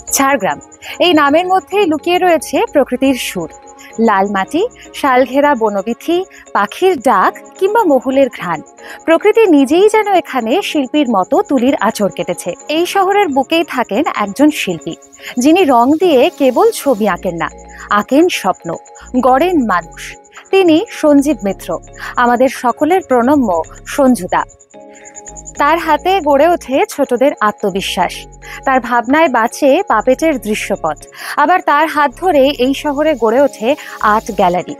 ঝাড়গ্রাম এই নামের মধ্যেই লুকিয়ে রয়েছে প্রকৃতির সুর। লাল মাটি, শালঘেরা বনবিথি, পাখির ডাক কিংবা মহুলের ঘ্রাণ। প্রকৃতি নিজেই যেন এখানে শিল্পীর মতো তুলির আঁচড় কেটেছে। এই শহরের বুকেই থাকেন একজন শিল্পী, যিনি রং দিয়ে কেবল ছবি আঁকেন না, আঁকেন স্বপ্ন, গড়েন মানুষ। তিনি সঞ্জীব মিত্র, আমাদের সকলের প্রণম্য সঞ্জুদা। তার হাতে গড়ে ওঠে ছোটদের আত্মবিশ্বাস, তার ভাবনায় বাঁচে পাপেটের দৃশ্যপট। আবার তার হাত ধরে এই শহরে গড়ে ওঠে আর্ট গ্যালারি।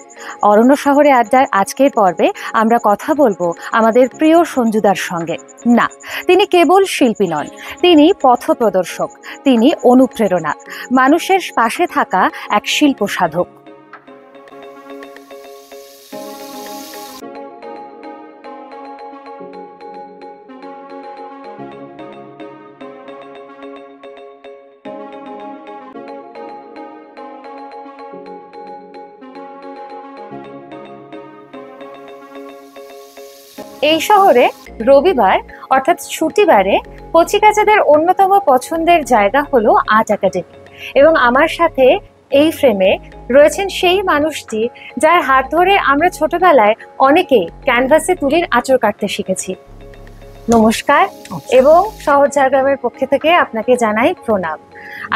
অরণ্য শহরে আড্ডার আজকের পর্বে আমরা কথা বলবো আমাদের প্রিয় সঞ্জুদার সঙ্গে। না, তিনি কেবল শিল্পী নন, তিনি পথপ্রদর্শক, তিনি অনুপ্রেরণা, মানুষের পাশে থাকা এক শিল্প সাধক। এই শহরে রবিবার অর্থাৎ ছুটিবারে কচিকাচাদের অন্যতম পছন্দের জায়গা হলো আর্ট একাডেমি। এবং আমার সাথে এই ফ্রেমে রয়েছেন সেই মানুষটি যার হাত ধরে আমরা ছোটবেলায় অনেকে ক্যানভাসে তুলির আঁচড় কাটতে শিখেছি। নমস্কার এবং শহর ঝাড়গ্রামের পক্ষ থেকে আপনাকে জানাই প্রণাম।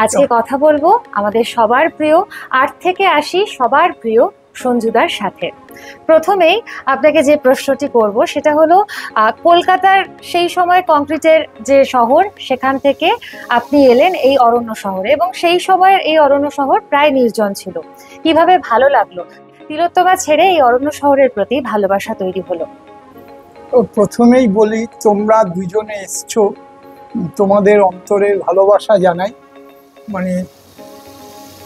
আজকে কথা বলবো আমাদের সবার প্রিয় আর্ট থেকে আসি সবার প্রিয় সঞ্জুদার সাথে। প্রথমেই আপনাকে যে প্রশ্নটি করব সেটা হলো, কলকাতার সেই সময় কংক্রিটের যে শহর, সেখান থেকে আপনি এলেন এই অরণ্য শহরে, এবং সেই সময়ের এই অরণ্য শহর প্রায় নির্জন ছিল। কিভাবে ভালো লাগলো, তিলোত্তমা ছেড়ে এই অরণ্য শহরের প্রতি ভালোবাসা তৈরি হলো? প্রথমেই বলি, তোমরা দুজনে এসছো, তোমাদের অন্তরের ভালোবাসা জানাই। মানে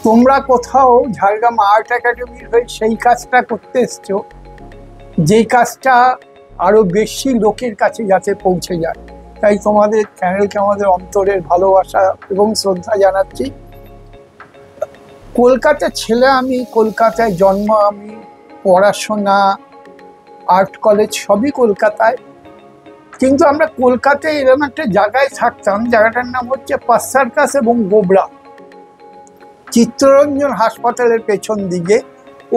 তোমরা কোথাও ঝাড়গ্রাম আর্ট একাডেমির হয়ে সেই কাজটা করতে এসছো, যেই কাজটা আরো বেশি লোকের কাছে যাতে পৌঁছে যায়। তাই তোমাদের চ্যানেলকে আমাদের অন্তরের ভালোবাসা এবং শ্রদ্ধা জানাচ্ছি। কলকাতার ছেলে আমি, কলকাতায় জন্ম, আমি পড়াশোনা, আর্ট কলেজ সবই কলকাতায়। কিন্তু আমরা কলকাতায় এরকম একটা জায়গায় থাকতাম, জায়গাটার নাম হচ্ছে পার্ক সার্কাস এবং গোবরা, চিত্তরঞ্জন হাসপাতালের পেছন দিকে।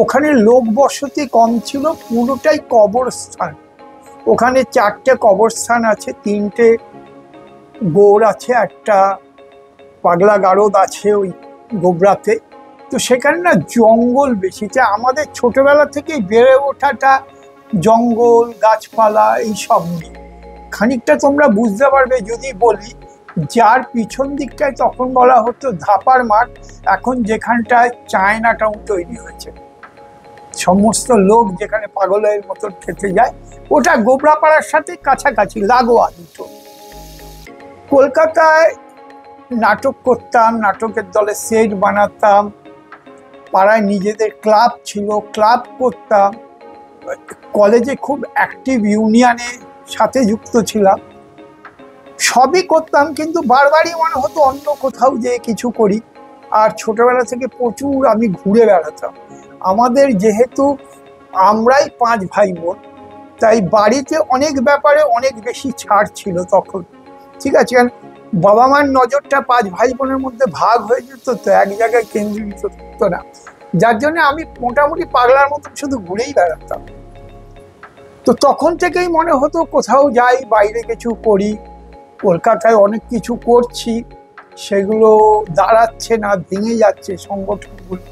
ওখানে লোক বসতি কম ছিল, পুরোটাই কবরস্থান। ওখানে 4টে কবরস্থান আছে, 3টে গৌড় আছে, একটা পাগলা গারদ আছে ওই গোবরাতে। তো সেখানে না জঙ্গল বেশি। আমাদের ছোটবেলা থেকেই বেড়ে ওঠাটা জঙ্গল, গাছপালা এইসব নিয়ে। খানিকটা তোমরা বুঝতে পারবে যদি বলি, যার পিছন দিকটায় তখন বলা হতো ধাপার মাঠ, এখন যেখানটায় চায়না টাউন তৈরি হয়েছে, সমস্ত লোক যেখানে পাগলের মতন খেতে যায়, ওটা গোবরাপাড়ার সাথে কাছাকাছি, লাগোয়া দুটো। কলকাতায় নাটক করতাম, নাটকের দলে সেট বানাতাম, পাড়ায় নিজেদের ক্লাব ছিল, ক্লাব করতাম, কলেজে খুব অ্যাক্টিভ ইউনিয়নের সাথে যুক্ত ছিলাম, সবই করতাম। কিন্তু বারবারই মনে হতো অন্য কোথাও যে কিছু করি। আর ছোটবেলা থেকে প্রচুর আমি ঘুরে বেড়াতাম। আমাদের যেহেতু আমরাই 5 ভাই বোন, তাই বাড়িতে অনেক ব্যাপারে অনেক বেশি ছাড় ছিল তখন। ঠিক আছে, কারণ বাবা মার নজরটা 5 ভাই বোনের মধ্যে ভাগ হয়ে যেত, তো এক জায়গায় কেন্দ্রীভূত থাকতো না। যার জন্য আমি মোটামুটি পাগলার মতন শুধু ঘুরেই বেড়াতাম। তো তখন থেকেই মনে হতো কোথাও যাই, বাইরে কিছু করি। কলকাতায় অনেক কিছু করছি, সেগুলো দাঁড়াচ্ছে না, ভেঙে যাচ্ছে সংগঠনগুলো।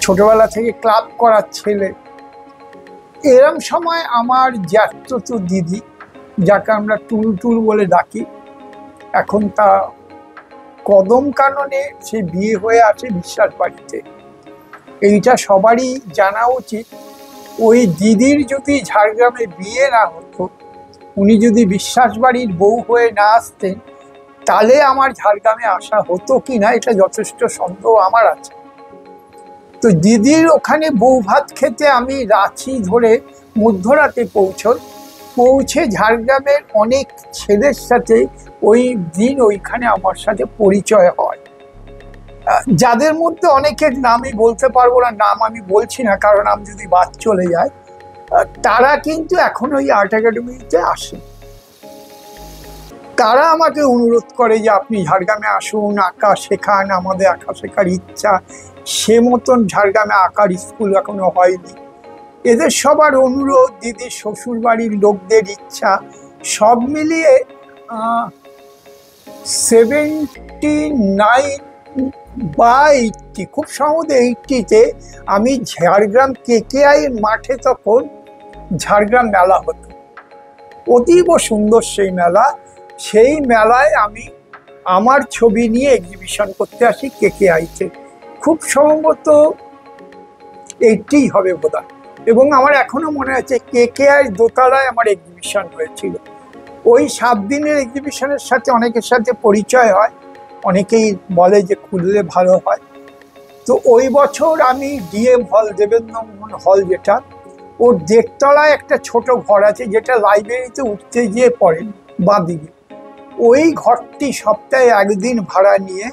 ছোটবেলা থেকে ক্লাব করার ছেলে। এরম সময় আমার জ্যাঠতো দিদি, যাকে আমরা টুলটুল বলে ডাকি, এখন তা কদম কাননে সে বিয়ে হয়ে আছে বিশ্বাস বাড়িতে। এইটা সবারই জানা উচিত। ওই দিদির যদি ঝাড়গ্রামে বিয়ে না হতো, উনি যদি বিশ্বাস বাড়ির বউ হয়ে না আসতেন, তাহলে আমার ঝাড়গ্রামে আসা হতো কি না এটা যথেষ্ট সন্দেহ আমার আছে। তো দিদির ওখানে বউ ভাত খেতে আমি রাঁচি ধরে মধ্যরাতে পৌঁছে ঝাড়গ্রামের অনেক ছেলের সাথে ওই দিন ওইখানে আমার সাথে পরিচয় হয়, যাদের মধ্যে অনেকের নামই বলতে পারবো না। নাম আমি বলছি না, কারণ আমি যদি বাদ চলে যায়। তারা কিন্তু এখন ওই আর্ট একাডেমিতে আসে। তারা আমাকে অনুরোধ করে যে আপনি ঝাড়গ্রামে আসুন, আঁকা শেখান, আমাদের আঁকা শেখার ইচ্ছা। সে মতন ঝাড়গ্রামে আঁকার স্কুল এখনো হয়নি। এদের সবার অনুরোধ, দিদির শ্বশুর বাড়ির লোকদের ইচ্ছা, সব মিলিয়ে 79 বা 80, খুব সম্ভবত 80-তে আমি ঝাড়গ্রাম KKI মাঠে তখন ঝাড়গ্রাম মেলা হতো, অতীব সুন্দর সেই মেলা। সেই মেলায় আমি আমার ছবি নিয়ে এক্সিবিশন করতে আসি KKI-তে, খুব সম্ভবত 80 হবে বোধহয়। এবং আমার এখনো মনে আছে KKI দোতলায় আমার এক্সিবিশন হয়েছিল। ওই 7 দিনের এক্সিবিশনের সাথে অনেকের সাথে পরিচয় হয়, অনেকেই বলে যে খুললে ভালো হয়। তো ওই বছর আমি DM হল, দেবেন্দ্র মোহন হল, যেটা ওর দেড়তলায় একটা ছোট ঘর আছে, যেটা লাইব্রেরিতে উঠতে গিয়ে পড়ে বাঁদিকে, ওই ঘরটি সপ্তাহে 1 দিন ভাড়া নিয়ে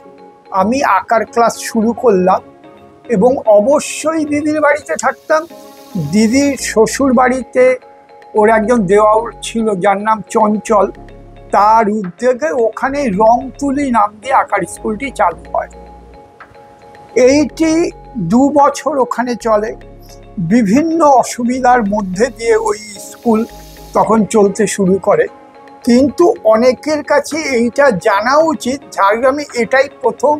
আমি আঁকার ক্লাস শুরু করলাম। এবং অবশ্যই দিদির বাড়িতে থাকতাম। দিদির শ্বশুর বাড়িতে ওর একজন দেওয়ার ছিল যার নাম চঞ্চল, তার উদ্যোগে ওখানে রংতুলি নাম দিয়ে আঁকার স্কুলটি চালু হয়। এইটি 2 বছর ওখানে চলে। বিভিন্ন অসুবিধার মধ্যে দিয়ে ওই স্কুল তখন চলতে শুরু করে। কিন্তু অনেকের কাছে এইটা জানা উচিত, ঝাড়গ্রামে এটাই প্রথম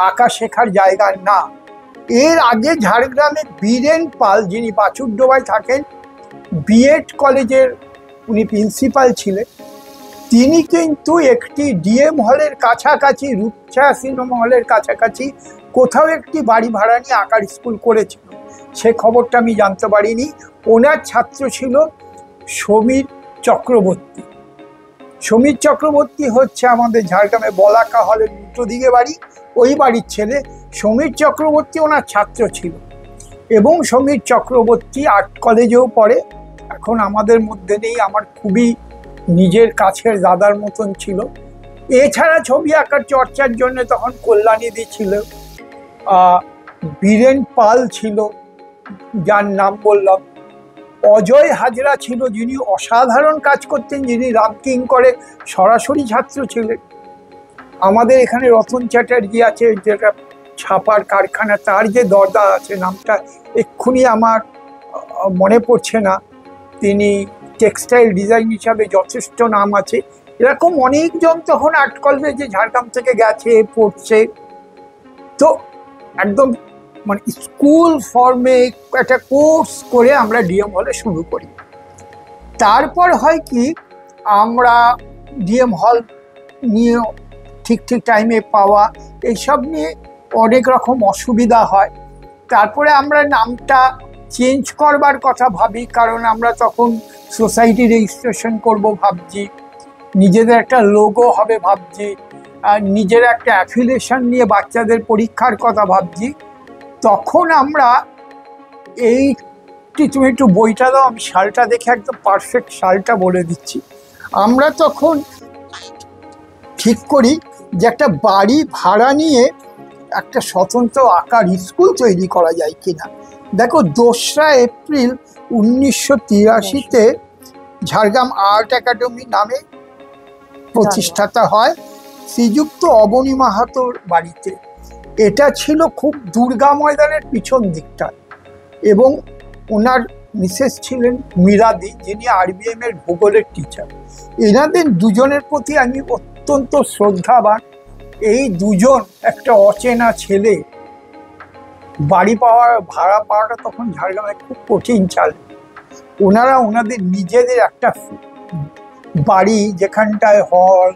আঁকা শেখার জায়গা না। এর আগে ঝাড়গ্রামে বীরেন পাল, যিনি বাছুরডোবায় থাকেন, বিএড কলেজের উনি প্রিন্সিপাল ছিলেন, তিনি কিন্তু একটি DM হলের কাছাকাছি, রূপছা সিনেমা হলের কাছাকাছি কোথাও একটি বাড়ি ভাড়া নিয়ে আঁকার স্কুল করেছিল। সে খবরটা আমি জানতে পারিনি। ওনার ছাত্র ছিল সমীর চক্রবর্তী। সমীর চক্রবর্তী হচ্ছে আমাদের ঝাড়গ্রামে বলাকা হলের উল্টো দিকে বাড়ি, ওই বাড়ির ছেলে। সমীর চক্রবর্তী ওনার ছাত্র ছিল এবং সমীর চক্রবর্তী আর্ট কলেজেও পড়ে, এখন আমাদের মধ্যে নেই। আমার খুবই নিজের কাছের দাদার মতন ছিল। এছাড়া ছবি আঁকার চর্চার জন্য তখন কল্যাণীদি ছিল, বীরেন পাল ছিল যার নাম বললাম, অজয় হাজরা ছিল যিনি অসাধারণ কাজ করতেন, যিনি রামকিং করে সরাসরি ছাত্র ছিলেন। আমাদের এখানে রতন চ্যাটার্জি আছে, যেটা ছাপার কারখানা, তার যে দরদা আছে, নামটা এক্ষুনি আমার মনে পড়ছে না, তিনি টেক্সটাইল ডিজাইন হিসাবে যথেষ্ট নাম আছে। এরকম অনেকজন তখন আর্ট কলেজে ঝাড়গ্রাম থেকে গেছে, পড়ছে। তো একদম মানে স্কুল ফর্মে একটা কোর্স করে আমরা DM হলে শুরু করি। তারপর হয় কি, আমরা DM হল নিয়ে ঠিক টাইমে পাওয়া, এইসব নিয়ে অনেক রকম অসুবিধা হয়। তারপরে আমরা নামটা চেঞ্জ করবার কথা ভাবি, কারণ আমরা তখন সোসাইটি রেজিস্ট্রেশন করব ভাবছি, নিজেদের একটা লোগো হবে ভাবছি, আর নিজের একটা অ্যাফিলিয়েশন নিয়ে বাচ্চাদের পরীক্ষার কথা ভাবছি। তখন আমরা তুমি একটু বইটা দাও, আমি সালটা দেখে একদম পারফেক্ট সালটা বলে দিচ্ছি। আমরা তখন ঠিক করি যে একটা বাড়ি ভাড়া নিয়ে একটা স্বতন্ত্র আঁকার স্কুল তৈরি করা যায় কিনা। দেখো, 2রা এপ্রিল 1983-তে ঝাড়গ্রাম আর্ট একাডেমি নামে প্রতিষ্ঠাতা হয় শ্রীযুক্ত অবনী মাহাতোর বাড়িতে। এটা ছিল খুব দুর্গা ময়দানের পিছন দিকটা, এবং ওনার মিসেস ছিলেন মীরাদি, যিনি RBM এর ভূগোলের টিচার। এনাদের দুজনের প্রতি আমি অত্যন্ত শ্রদ্ধাবান। এই দুজন একটা অচেনা ছেলে, বাড়ি ভাড়া পাওয়াটা তখন ঝাড়গ্রামে খুব কঠিন চাল। ওনারা ওনাদের নিজেদের একটা বাড়ি, যেখানটায় হল,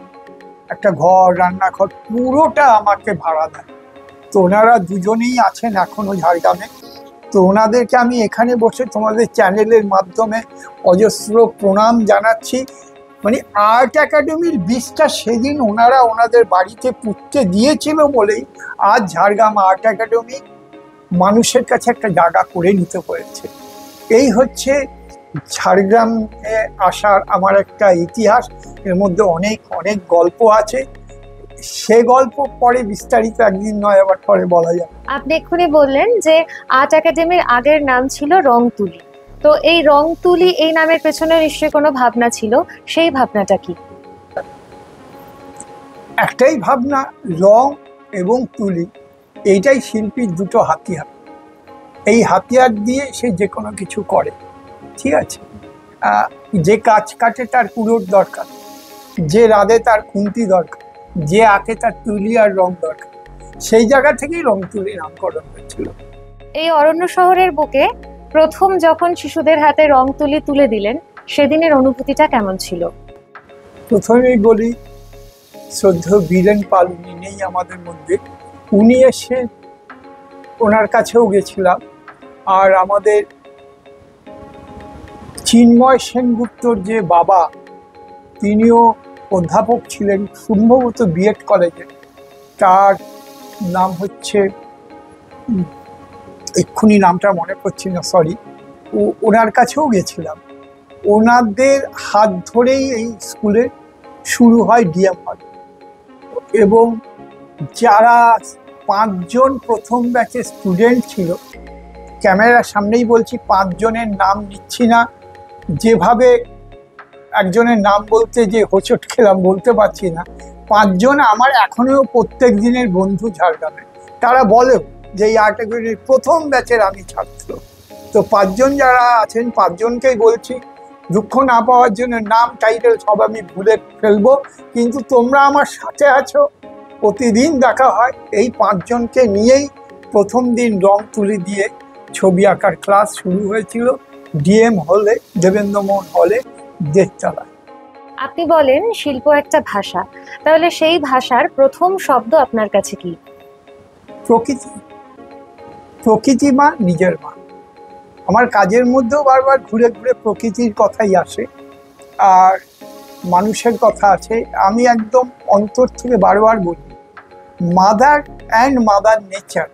একটা ঘর, রান্নাঘর, পুরোটা আমাকে ভাড়া দেয়। তো ওনারা দুজনেই আছেন এখনো ঝাড়গ্রামে। তো ওনাদেরকে আমি এখানে বসে তোমাদের চ্যানেলের মাধ্যমে অজস্র প্রণাম জানাচ্ছি। মানে আর্ট একাডেমির বীজটা সেদিন ওনারা ওনাদের বাড়িতে পুঁততে দিয়েছিল বলেই আজ ঝাড়গ্রাম আর্ট একাডেমি মানুষের কাছে একটা জায়গা করে নিতে হয়েছে। এই হচ্ছে ঝাড়গ্রামে আসার আমার একটা ইতিহাস। এর মধ্যে অনেক অনেক গল্প আছে, সে গল্প পরে বিস্তারিত একদিন নয় আবার পরে বলা যাবে। আপনি এক্ষুনি বললেন যে আর্ট একাডেমির আগের নাম ছিল রংতুলি, তো এই রংতুলি এই নামের পেছনে নিশ্চয়ই কোনো ভাবনা ছিল, সেই ভাবনাটা কি? একটাই ভাবনা, রং এবং তুলি, এইটাই শিল্পীর দুটো হাতিয়ার। এই হাতিয়ার দিয়ে সে যে কোনো কিছু করে, ঠিক আছে। যে কাজ কাটে তার কুড়োর দরকার, যে রাঁধে তার খুন্তি দরকার, যে আঁকে তার তুলি আর রং দরকার। সেই জায়গা থেকেই রং তুলি নামকরণ হয়েছিল। এই অরণ্য শহরের বুকে প্রথম যখন শিশুদের হাতে রং তুলি তুলে দিলেন, সেদিনের অনুভূতিটা কেমন ছিল? প্রথমেই বলি, শ্রদ্ধেয় বীরেন পাল, উনি নেই আমাদের মধ্যে, উনি এসে ওনার কাছেও গেছিলাম। আর আমাদের চিন্ময় সেনগুপ্তর যে বাবা, তিনিও অধ্যাপক ছিলেন সম্ভবত বিএড কলেজে, তার নাম হচ্ছে, এক্ষুনি নামটা মনে পড়ছি না, সরি। ওনার কাছেও গেছিলাম। ওনাদের হাত ধরেই এই স্কুলে শুরু হয় ডিএম হল। এবং যারা 5 জন প্রথম ব্যাচের স্টুডেন্ট ছিল, ক্যামেরার সামনেই বলছি, 5 জনের নাম নিচ্ছি না, যেভাবে একজনের নাম বলতে যে হোঁচট খেলাম বলতে পারছি না। 5 জন আমার এখনো প্রত্যেক দিনের বন্ধু ঝাড়গ্রামে। তারা বলেও যে এই আর্ট একাডেমির প্রথম ব্যাচের আমি ছাত্র। তো 5 জন যারা আছেন, 5 জনকেই বলছি, দুঃখ না পাওয়ার জন্য নাম টাইটেল সব আমি ভুলে ফেলবো, কিন্তু তোমরা আমার সাথে আছো, প্রতিদিন দেখা হয়। এই 5 জনকে নিয়েই প্রথম দিন রং তুলি দিয়ে ছবি আঁকার ক্লাস শুরু হয়েছিল ডিএম হলে, দেবেন্দ্রমোহন হলে, দেড়তলায়। আপনি বলেন শিল্প একটা ভাষা, তাহলে সেই ভাষার প্রথম শব্দ আপনার কাছে কি? প্রকৃতি। প্রকৃতি মা, নিজের মা। আমার কাজের মধ্যেও বারবার ঘুরে ঘুরে প্রকৃতির কথাই আসে, আর মানুষের কথা আছে। আমি একদম অন্তর থেকে বারবার বলি, মাদার অ্যান্ড মাদার নেচার,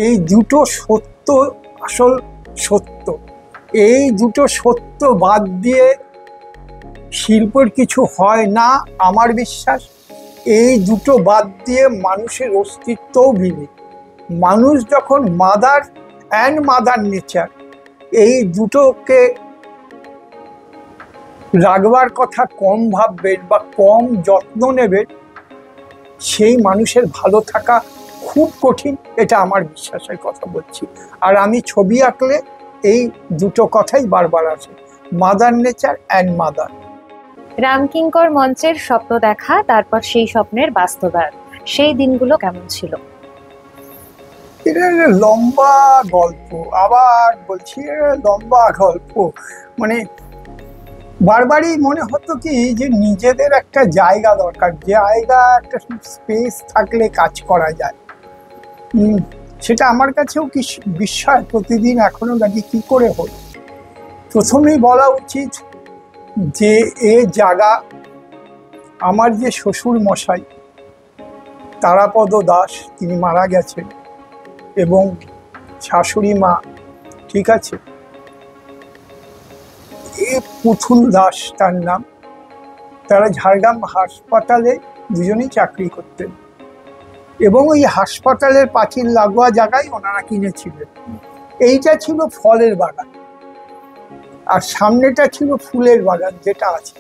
এই দুটো সত্য, আসল সত্য। এই দুটো সত্য বাদ দিয়ে শিল্পের কিছু হয় না আমার বিশ্বাস। এই দুটো বাদ দিয়ে মানুষের অস্তিত্বও বিলীন। মানুষ যখন মাদার অ্যান্ড মাদার নেচার, এই দুটোকে রাখবার কথা কম ভাববেন বা কম যত্ন নেবেন, সেই মানুষের ভালো থাকা খুব কঠিন, এটা আমার বিশ্বাসের কথা বলছি। আর আমি ছবি আঁকলে এই দুটো কথাই বারবার আসে, mother nature and mother. Ramkinkar মঞ্চের স্বপ্ন দেখা, তারপর সেই স্বপ্নের বাস্তবায়ন, সেই দিনগুলো কেমন ছিল? এটা একটা লম্বা গল্প, আবার বলছি লম্বা গল্প। মানে বারবারই মনে হতো কি যে নিজেদের একটা জায়গা দরকার, জায়গা, একটা স্পেস থাকলে কাজ করা যায়। সেটা আমার কাছেও কি বিস্ময়, প্রতিদিন এখনো গাড়ি কি করে হলো। প্রথমেই বলা উচিত যে এ জায়গা আমার যে শ্বশুর মশাই তারাপদ দাস, তিনি মারা গেছেন, এবং শাশুড়ি মা, ঠিক আছে, এ পুতুল দাস তার নাম, তারা ঝাড়গ্রাম হাসপাতালে দুজনেই চাকরি করতেন, এবং ওই হাসপাতালের পাঁচিল লাগোয়া জায়গায় ওনারা কিনেছিলেন। এইটা ছিল ফলের বাগান, আর সামনেটা ছিল ফুলের বাগান যেটা আছে।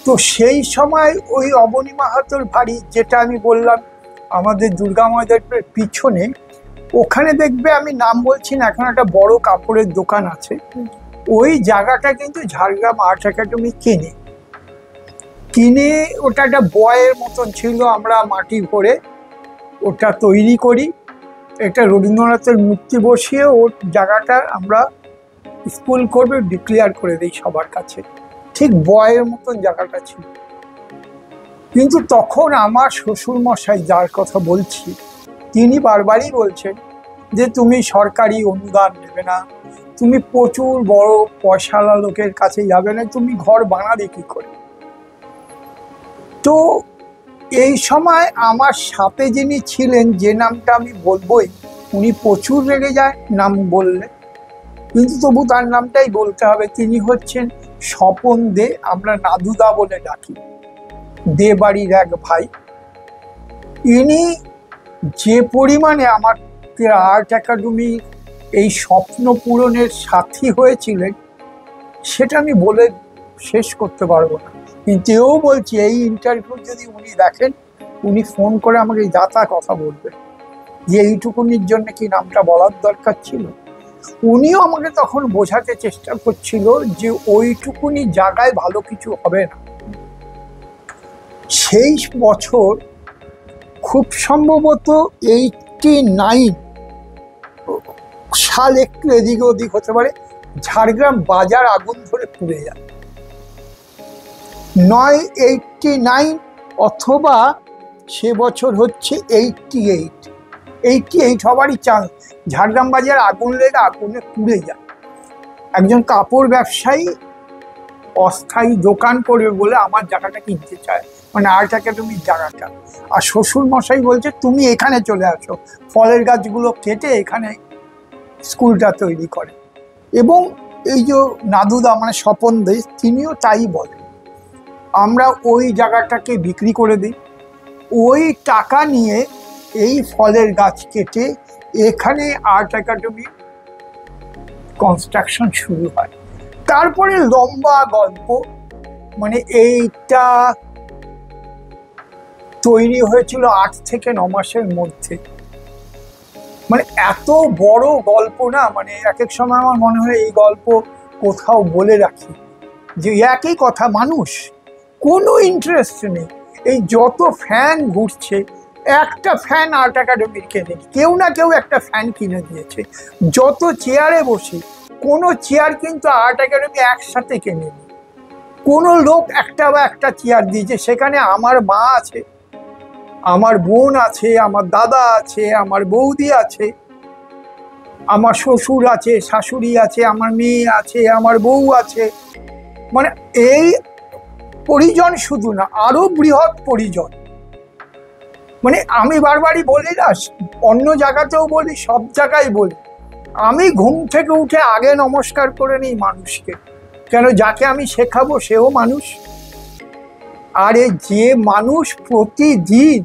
তো সেই সময় ওই অবনী মাহাতোর বাড়ি, যেটা আমি বললাম আমাদের দুর্গা মন্দিরের পিছনে, ওখানে দেখবে, আমি নাম বলছি না, এখন একটা বড় কাপড়ের দোকান আছে। ওই জায়গাটা কিন্তু ঝাড়গ্রাম আর্ট একাডেমি কিনে ওটা একটা বয়ের মতন ছিল, আমরা মাটি ভরে ওটা তৈরি করি, একটা রবীন্দ্রনাথের মূর্তি বসিয়ে ওর জায়গাটা আমরা স্কুল করবে ডিক্লেয়ার করে দিই সবার কাছে, ঠিক বয়ের মতন জায়গাটা ছিল। কিন্তু তখন আমার শ্বশুর মশাই, যার কথা বলছি, তিনি বারবারই বলছেন যে তুমি সরকারি অনুদান নেবে না, তুমি প্রচুর বড় পয়সাওয়ালা লোকের কাছে যাবে না, তুমি ঘর বানাবে কি করে। তো এই সময় আমার সাথে যিনি ছিলেন, যে নামটা আমি বলবোই, উনি প্রচুর রেগে যায় নাম বললে, কিন্তু তবু তার নামটাই বলতে হবে। তিনি হচ্ছেন স্বপন দে, আমরা নাদুদা বলে ডাকি, দে বাড়ির এক ভাই। ইনি যে পরিমাণে আমার আর্ট একাডেমি এই স্বপ্ন পূরণের সাথী হয়েছিলেন, সেটা আমি বলে শেষ করতে পারবো না। কিন্তু এও বলছি, এই ইন্টারভিউ যদি উনি দেখেন, উনি ফোন করে আমাকে যাতা কথা বলবে যে এইটুকুনির জন্য কি নামটা বলার দরকার ছিল। উনিও আমাকে তখন বোঝাতে চেষ্টা করছিল যে ওইটুকুনি জায়গায় ভালো কিছু হবে না। সেই বছর খুব সম্ভবত 89 সাল, একটু এদিক ওদিক হতে পারে, ঝাড়গ্রাম বাজার আগুন ধরে পুড়ে যায়। 89 অথবা সে বছর হচ্ছে 88 হবারই চান্স। ঝাড়গ্রাম বাজার আগুন লেগে আগুনে পুড়ে যায়। একজন কাপড় ব্যবসায়ী অস্থায়ী দোকান করবে বলে আমার জায়গাটা কিনতে চায়, মানে আর্ট একাডেমির জায়গাটা। আর শ্বশুর মশাই বলছে তুমি এখানে চলে আসো, ফলের গাছগুলো কেটে এখানে স্কুলটা তৈরি করে। এবং এই যে নাদুদা মানে স্বপন দে, তিনিও তাই বলেন। আমরা ওই জায়গাটাকে বিক্রি করে দিই, ওই টাকা নিয়ে এই ফলের গাছ কেটে এখানে আর্ট একাডেমি কনস্ট্রাকশন শুরু হয়। তারপরে লম্বা গল্প, মানে এইটা তৈরি হয়েছিল 8 থেকে 9 মাসের মধ্যে। মানে এত বড় গল্প না, মানে এক এক সময় আমার মনে হয় এই গল্প কোথাও বলে রাখি যে একই কথা, মানুষ কোনো ইন্টারেস্ট নেই। এই যত ফ্যান ঘুরছে, একটা ফ্যান আর্ট একাডেমির কেনে, কেউ না কেউ একটা ফ্যান কিনে দিয়েছে। যত চেয়ারে বসে, কোনো চেয়ার কিন্তু আর্ট একাডেমি একসাথে কেনেনি, কোনো লোক একটা বা একটা চেয়ার দিয়েছে। সেখানে আমার মা আছে, আমার বোন আছে, আমার দাদা আছে, আমার বৌদি আছে, আমার শ্বশুর আছে, শাশুড়ি আছে, আমার মেয়ে আছে, আমার বউ আছে। মানে এই পরিজন শুধু না, আরো বৃহৎ পরিজন। মানে আমি বারবারই বলি না, অন্য জায়গাতেও বলি, সব জায়গায় বলি, আমি ঘুম থেকে উঠে আগে নমস্কার করে নিই মানুষকে। কেন, যাকে আমি শেখাবো সেও মানুষ। আরে যে মানুষ প্রতিদিন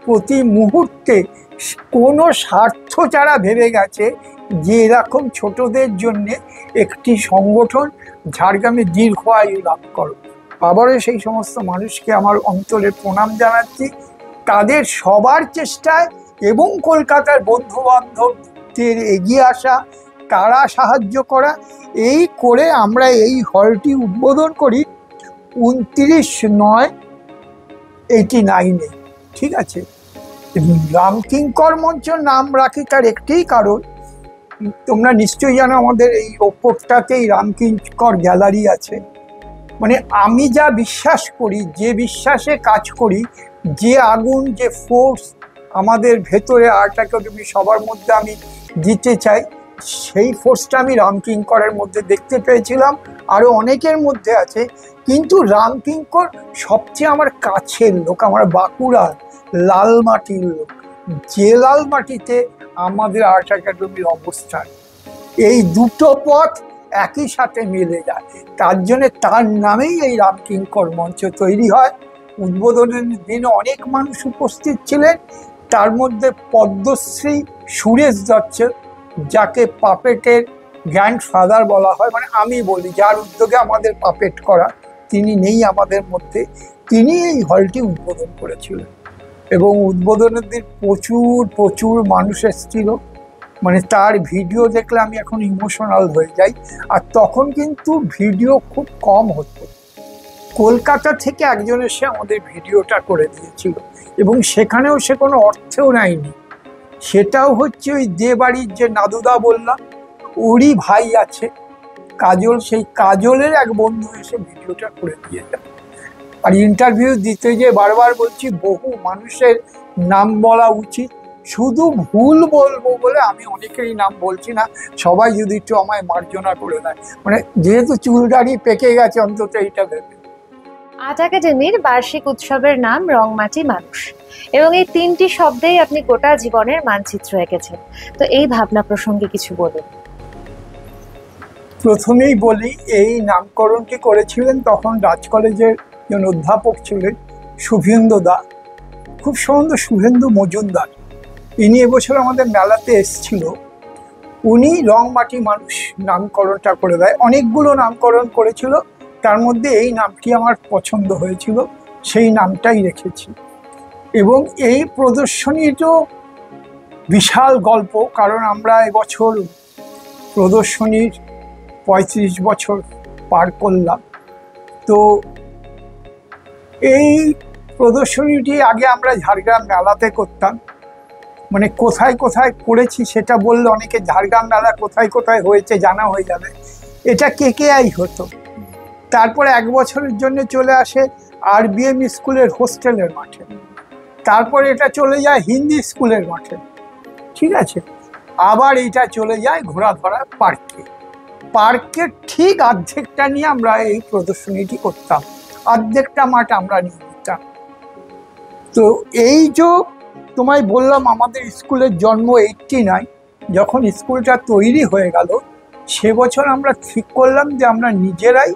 প্রতি মুহূর্তে কোনো স্বার্থ ছাড়া ভেবে গেছে যে এরকম ছোটদের জন্য একটি সংগঠন ঝাড়গ্রামে দীর্ঘায়ু লাভ করো, আবারও সেই সমস্ত মানুষকে আমার অন্তরে প্রণাম জানাচ্ছি। তাদের সবার চেষ্টায় এবং কলকাতার বন্ধু বান্ধবদের এগিয়ে আসা, তারা সাহায্য করা, এই করে আমরা এই হলটি উদ্বোধন করি 29/9/89। ঠিক আছে, রামকিঙ্কর মঞ্চ নাম রাখি তার একটাই কারণ, তোমরা নিশ্চয়ই জানো আমাদের এই ওপরটাতেই রামকিঙ্কর গ্যালারি আছে। মানে আমি যা বিশ্বাস করি, যে বিশ্বাসে কাজ করি, যে আগুন, যে ফোর্স আমাদের ভেতরে আর্ট একাডেমি সবার মধ্যে আমি দিতে চাই, সেই ফোর্সটা আমি রামকিঙ্করের মধ্যে দেখতে পেয়েছিলাম, আরও অনেকের মধ্যে আছে। কিন্তু রামকিঙ্কর সবচেয়ে আমার কাছের লোক, আমার বাঁকুড়ার লালমাটির লোক, যে লালমাটিতে আমাদের আর্ট একাডেমির অবস্থান। এই দুটো পথ একই সাথে মিলে যায়, তার জন্যে তার নামেই এই রামকিঙ্কর মঞ্চ তৈরি হয়। উদ্বোধনের দিনে অনেক মানুষ উপস্থিত ছিলেন, তার মধ্যে পদ্মশ্রী সুরেশ দত্ত, যাকে পাপেটের গ্র্যান্ডফাদার বলা হয়, মানে আমি বলি যার উদ্যোগে আমাদের পাপেট করা, তিনি নেই আমাদের মধ্যে, তিনি এই হলটি উদ্বোধন করেছিলেন। এবং উদ্বোধনের দিন প্রচুর প্রচুর মানুষ এসেছিল, মানে তার ভিডিও দেখলে আমি এখন ইমোশনাল হয়ে যাই। আর তখন কিন্তু ভিডিও খুব কম হতো, কলকাতা থেকে একজন এসে আমাদের ভিডিওটা করে দিয়েছিল, এবং সেখানেও সে কোনো অর্থেও নেয়নি। সেটাও হচ্ছে ওই যে বাড়ির যে নাদুদা বললাম, ওরই ভাই আছে কাজল, সেই কাজলের এক বন্ধু এসে ভিডিওটা করে দিয়ে যায়। আর ইন্টারভিউ দিতে গিয়ে বারবার বলছি বহু মানুষের নাম বলা উচিত, শুধু ভুল বলবো বলে আমি অনেকেরই নাম বলছি না, সবাই যদি একটু আমায় মার্জনা করে দেয়, মানে যেহেতু চুল দাড়ি পেকে গেছে অন্তত এইটা ভেবে। আর্ট একাডেমির বার্ষিক উৎসবের নাম রংমাটি মানুষ, এবং এই 3টি শব্দেই আপনি গোটা জীবনের মানচিত্র এঁকেছেন। তো এই ভাবনা প্রসঙ্গে কিছু বলুন। প্রথমেই বলি, এই নামকরণটি করেছিলেন তখন রাজ কলেজের একজন অধ্যাপক ছিলেন শুভেন্দু দা, খুব সুন্দর, শুভেন্দু মজুমদার। ইনি এবছর আমাদের মেলাতে এসেছিল। উনি রংমাটি মানুষ নামকরণটা করে দেয়। অনেকগুলো নামকরণ করেছিল, তার মধ্যে এই নামটি আমার পছন্দ হয়েছিল, সেই নামটাই রেখেছি। এবং এই প্রদর্শনীরও বিশাল গল্প, কারণ আমরা এবছর প্রদর্শনীর 35 বছর পার করলাম। তো এই প্রদর্শনীটি আগে আমরা ঝাড়গ্রাম মেলাতে করতাম, মানে কোথায় কোথায় করেছি সেটা বললে অনেকে ঝাড়গ্রাম মেলা কোথায় কোথায় হয়েছে জানা হয়ে যাবে। এটা কেকেআই হতো, তারপরে 1 বছরের জন্য চলে আসে RBM স্কুলের হোস্টেলের মাঠে, তারপরে এটা চলে যায় হিন্দি স্কুলের মাঠে, ঠিক আছে, আবার এটা চলে যায় ঘোড়াধরা পার্কে। পার্কের ঠিক অর্ধেকটা নিয়ে আমরা এই প্রদর্শনীটি করতাম, অর্ধেকটা মাঠ আমরা নিয়ে নিতাম। তো এই যে তোমায় বললাম আমাদের স্কুলের জন্ম 89, যখন স্কুলটা তৈরি হয়ে গেল সে বছর আমরা ঠিক করলাম যে আমরা নিজেরাই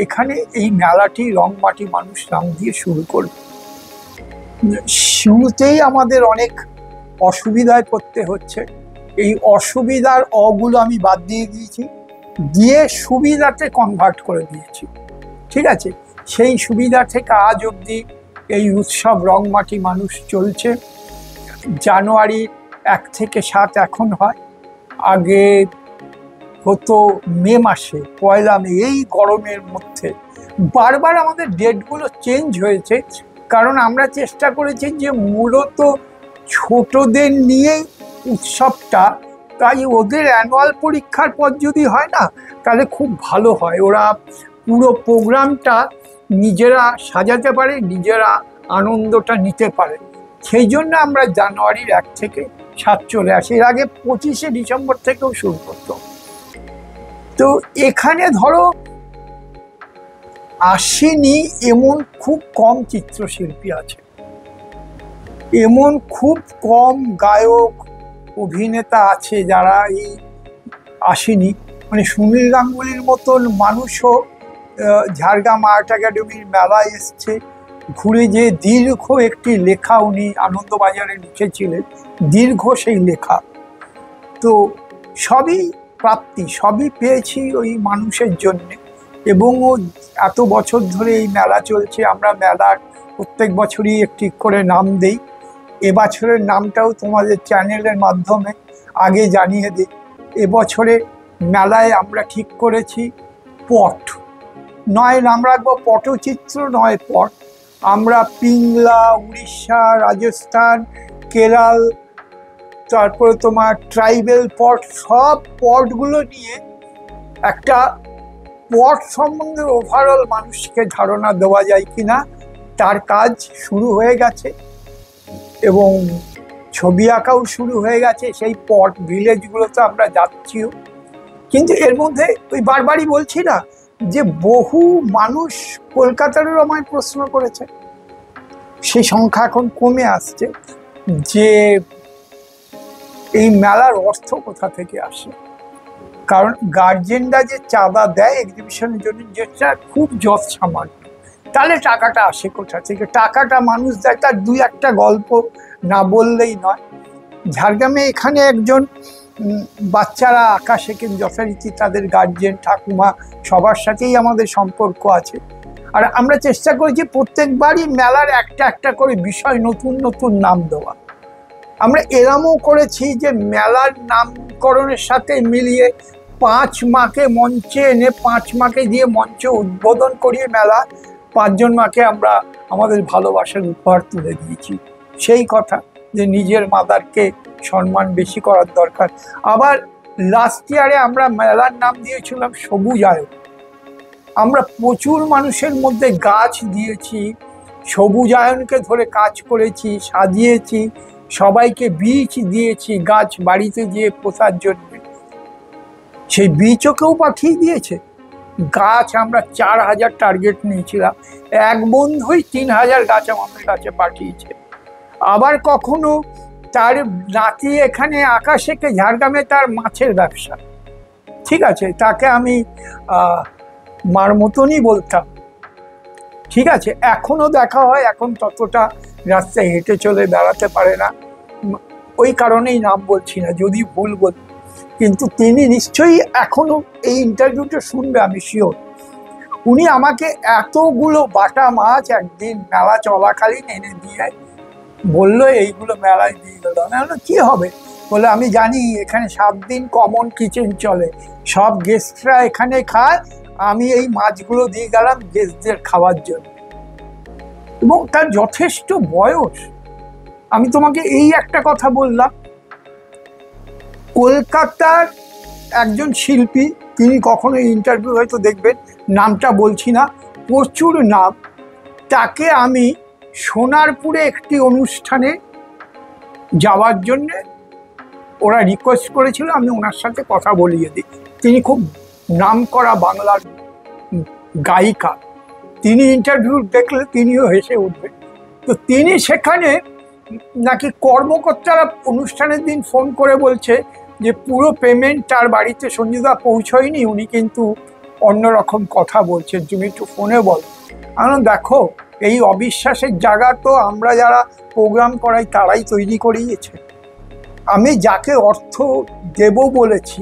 এখানে এই মেলাটি রং মাটি মানুষ নাম দিয়ে শুরু করব। শুরুতেই আমাদের অনেক অসুবিধায় পড়তে হচ্ছে, এই অসুবিধার অগুলো আমি বাদ দিয়ে দিয়েছি, দিয়ে সুবিধাতে কনভার্ট করে দিয়েছি, ঠিক আছে। সেই সুবিধা থেকে আজ অবধি এই উৎসব রং মাটি মানুষ চলছে। জানুয়ারি 1 থেকে 7 এখন হয়, আগে হতো মে মাসে 1 মে। এই গরমের মধ্যে বারবার আমাদের ডেটগুলো চেঞ্জ হয়েছে, কারণ আমরা চেষ্টা করেছি যে মূলত ছোটদের নিয়েই উৎসবটা, তাই ওদের অ্যানুয়াল পরীক্ষার পর যদি হয় না তাহলে খুব ভালো হয়, ওরা পুরো প্রোগ্রামটা নিজেরা সাজাতে পারে, নিজেরা আনন্দটা নিতে পারে। সেই জন্য আমরা জানুয়ারির 1 থেকে 7 চলে আসি, এর আগে 25শে ডিসেম্বর থেকেও শুরু করতো। তো এখানে ধরো আসেনি এমন খুব কম চিত্রশিল্পী আছে, এমন খুব কম গায়ক অভিনেতা আছে যারা এই আসেনি। মানে সুনীল গাঙ্গুলির মতন মানুষও ঝাড়গ্রাম আর্ট একাডেমির মেলায় এসছে, ঘুরে যে দীর্ঘ একটি লেখা উনি আনন্দবাজারে লিখেছিলেন, দীর্ঘ সেই লেখা। তো সবই প্রাপ্তি, সবই পেয়েছি ওই মানুষের জন্যে। এবং ও এত বছর ধরে এই মেলা চলছে, আমরা মেলার প্রত্যেক বছরই একটি করে নাম দেই। এবছরের নামটাও তোমাদের চ্যানেলের মাধ্যমে আগে জানিয়ে দিই। এবছরে মেলায় আমরা ঠিক করেছি পট, নয় নাম রাখবো পটচিত্র, নয় পট। আমরা পিংলা, উড়িষ্যা, রাজস্থান, কেরল, তারপরে তোমার ট্রাইবেল পট, সব পটগুলো নিয়ে একটা পট সম্বন্ধে ওভারঅল মানুষকে ধারণা দেওয়া যায় কিনা তার কাজ শুরু হয়ে গেছে, এবং ছবি আঁকাও শুরু হয়ে গেছে। সেই পট ভিলেজগুলোতে আমরা যাচ্ছিও, কিন্তু এর মধ্যে ওই বারবারই বলছি না যে বহু মানুষ কলকাতারও আমায় প্রশ্ন করেছে, সেই সংখ্যা এখন কমে আসছে, যে এই মেলার অর্থ কোথা থেকে আসে। কারণ গার্জেনরা যে চাঁদা দেয় এক্সিবিশনের জন্য, যেটা খুব যৎ সামান্য, তাহলে টাকাটা আসে কোথা থেকে? টাকাটা মানুষ দেয় তার 2-1টা গল্প না বললেই নয়। ঝাড়গ্রামে এখানে একজন বাচ্চারা আঁকা শেখেন যথারীতি, তাদের গার্জেন ঠাকুমা সবার সাথেই আমাদের সম্পর্ক আছে। আর আমরা চেষ্টা করেছি প্রত্যেকবারই মেলার একটা একটা করে বিষয় নতুন নতুন নাম দেওয়া। আমরা এরমও করেছি যে মেলার নামকরণের সাথে মিলিয়ে 5 মাকে মঞ্চে এনে 5 মাকে দিয়ে মঞ্চে উদ্বোধন করিয়ে মেলা 5 জন মাকে আমরা আমাদের ভালোবাসার উপহার তুলে দিয়েছি। সেই কথা যে নিজের মাদারকে সম্মান বেশি করার দরকার। আবার লাস্ট ইয়ারে আমরা মেলার নাম দিয়েছিলাম সবুজায়ন। আমরা প্রচুর মানুষের মধ্যে গাছ দিয়েছি, সবুজায়নকে ধরে কাজ করেছি, সাজিয়েছি, সবাইকে বীজ দিয়েছি গাছ বাড়িতে গিয়ে পোষার জন্য। সেই বীজও কেউ পাঠিয়ে দিয়েছে। গাছ আমরা 4000 টার্গেট নিয়েছিলাম, এক বন্ধুই 3000 গাছ আমাদের কাছে পাঠিয়েছে। আবার কখনো তার নাতি এখানে আঁকা শেখে ঝাড়গ্রামে, তার মাছের ব্যবসা, ঠিক আছে, তাকে আমি মার মতনই বলতাম, ঠিক আছে। এখনো দেখা হয়, এখন ততটা রাস্তায় হেঁটে চলে বেড়াতে পারে না, ওই কারণেই নাম বলছি না, যদি ভুল বল। কিন্তু তিনি নিশ্চয়ই এখনো এই ইন্টারভিউটা শুনবে, আমি শিওর। উনি আমাকে এতগুলো বাটা মাছ একদিন মেলা চলাকালীন এনে দিয়ে বললো এইগুলো মেলায় দিয়ে গেল। আমি বললাম কি হবে? বলে আমি জানি এখানে 7 দিন কমন কিচেন চলে, সব গেস্টরা এখানে খায়, আমি এই মাছগুলো দিয়ে গেলাম গেস্টদের খাওয়ার জন্য। এবং তার যথেষ্ট বয়স। আমি তোমাকে এই একটা কথা বললাম, কলকাতার একজন শিল্পী, তিনি কখনো ইন্টারভিউ হয়তো দেখবেন, নামটা বলছি না, প্রচুর নাম, তাকে আমি সোনারপুরে একটি অনুষ্ঠানে যাওয়ার জন্যে ওরা রিকোয়েস্ট করেছিল, আমি ওনার সাথে কথা বলিয়ে দিই। তিনি খুব নামকরা বাংলার গায়িকা, তিনি ইন্টারভিউ দেখলে তিনিও হেসে উঠবেন। তো তিনি সেখানে নাকি কর্মকর্তারা অনুষ্ঠানের দিন ফোন করে বলছে যে পুরো পেমেন্ট তার বাড়িতে সঞ্জুদা পৌঁছয়নি, উনি কিন্তু অন্যরকম কথা বলছেন, তুমি একটু ফোনে বলো। আমি দেখো, এই অবিশ্বাসের জায়গা তো আমরা যারা প্রোগ্রাম করাই তারাই তৈরি করিয়েছে। আমি যাকে অর্থ দেব বলেছি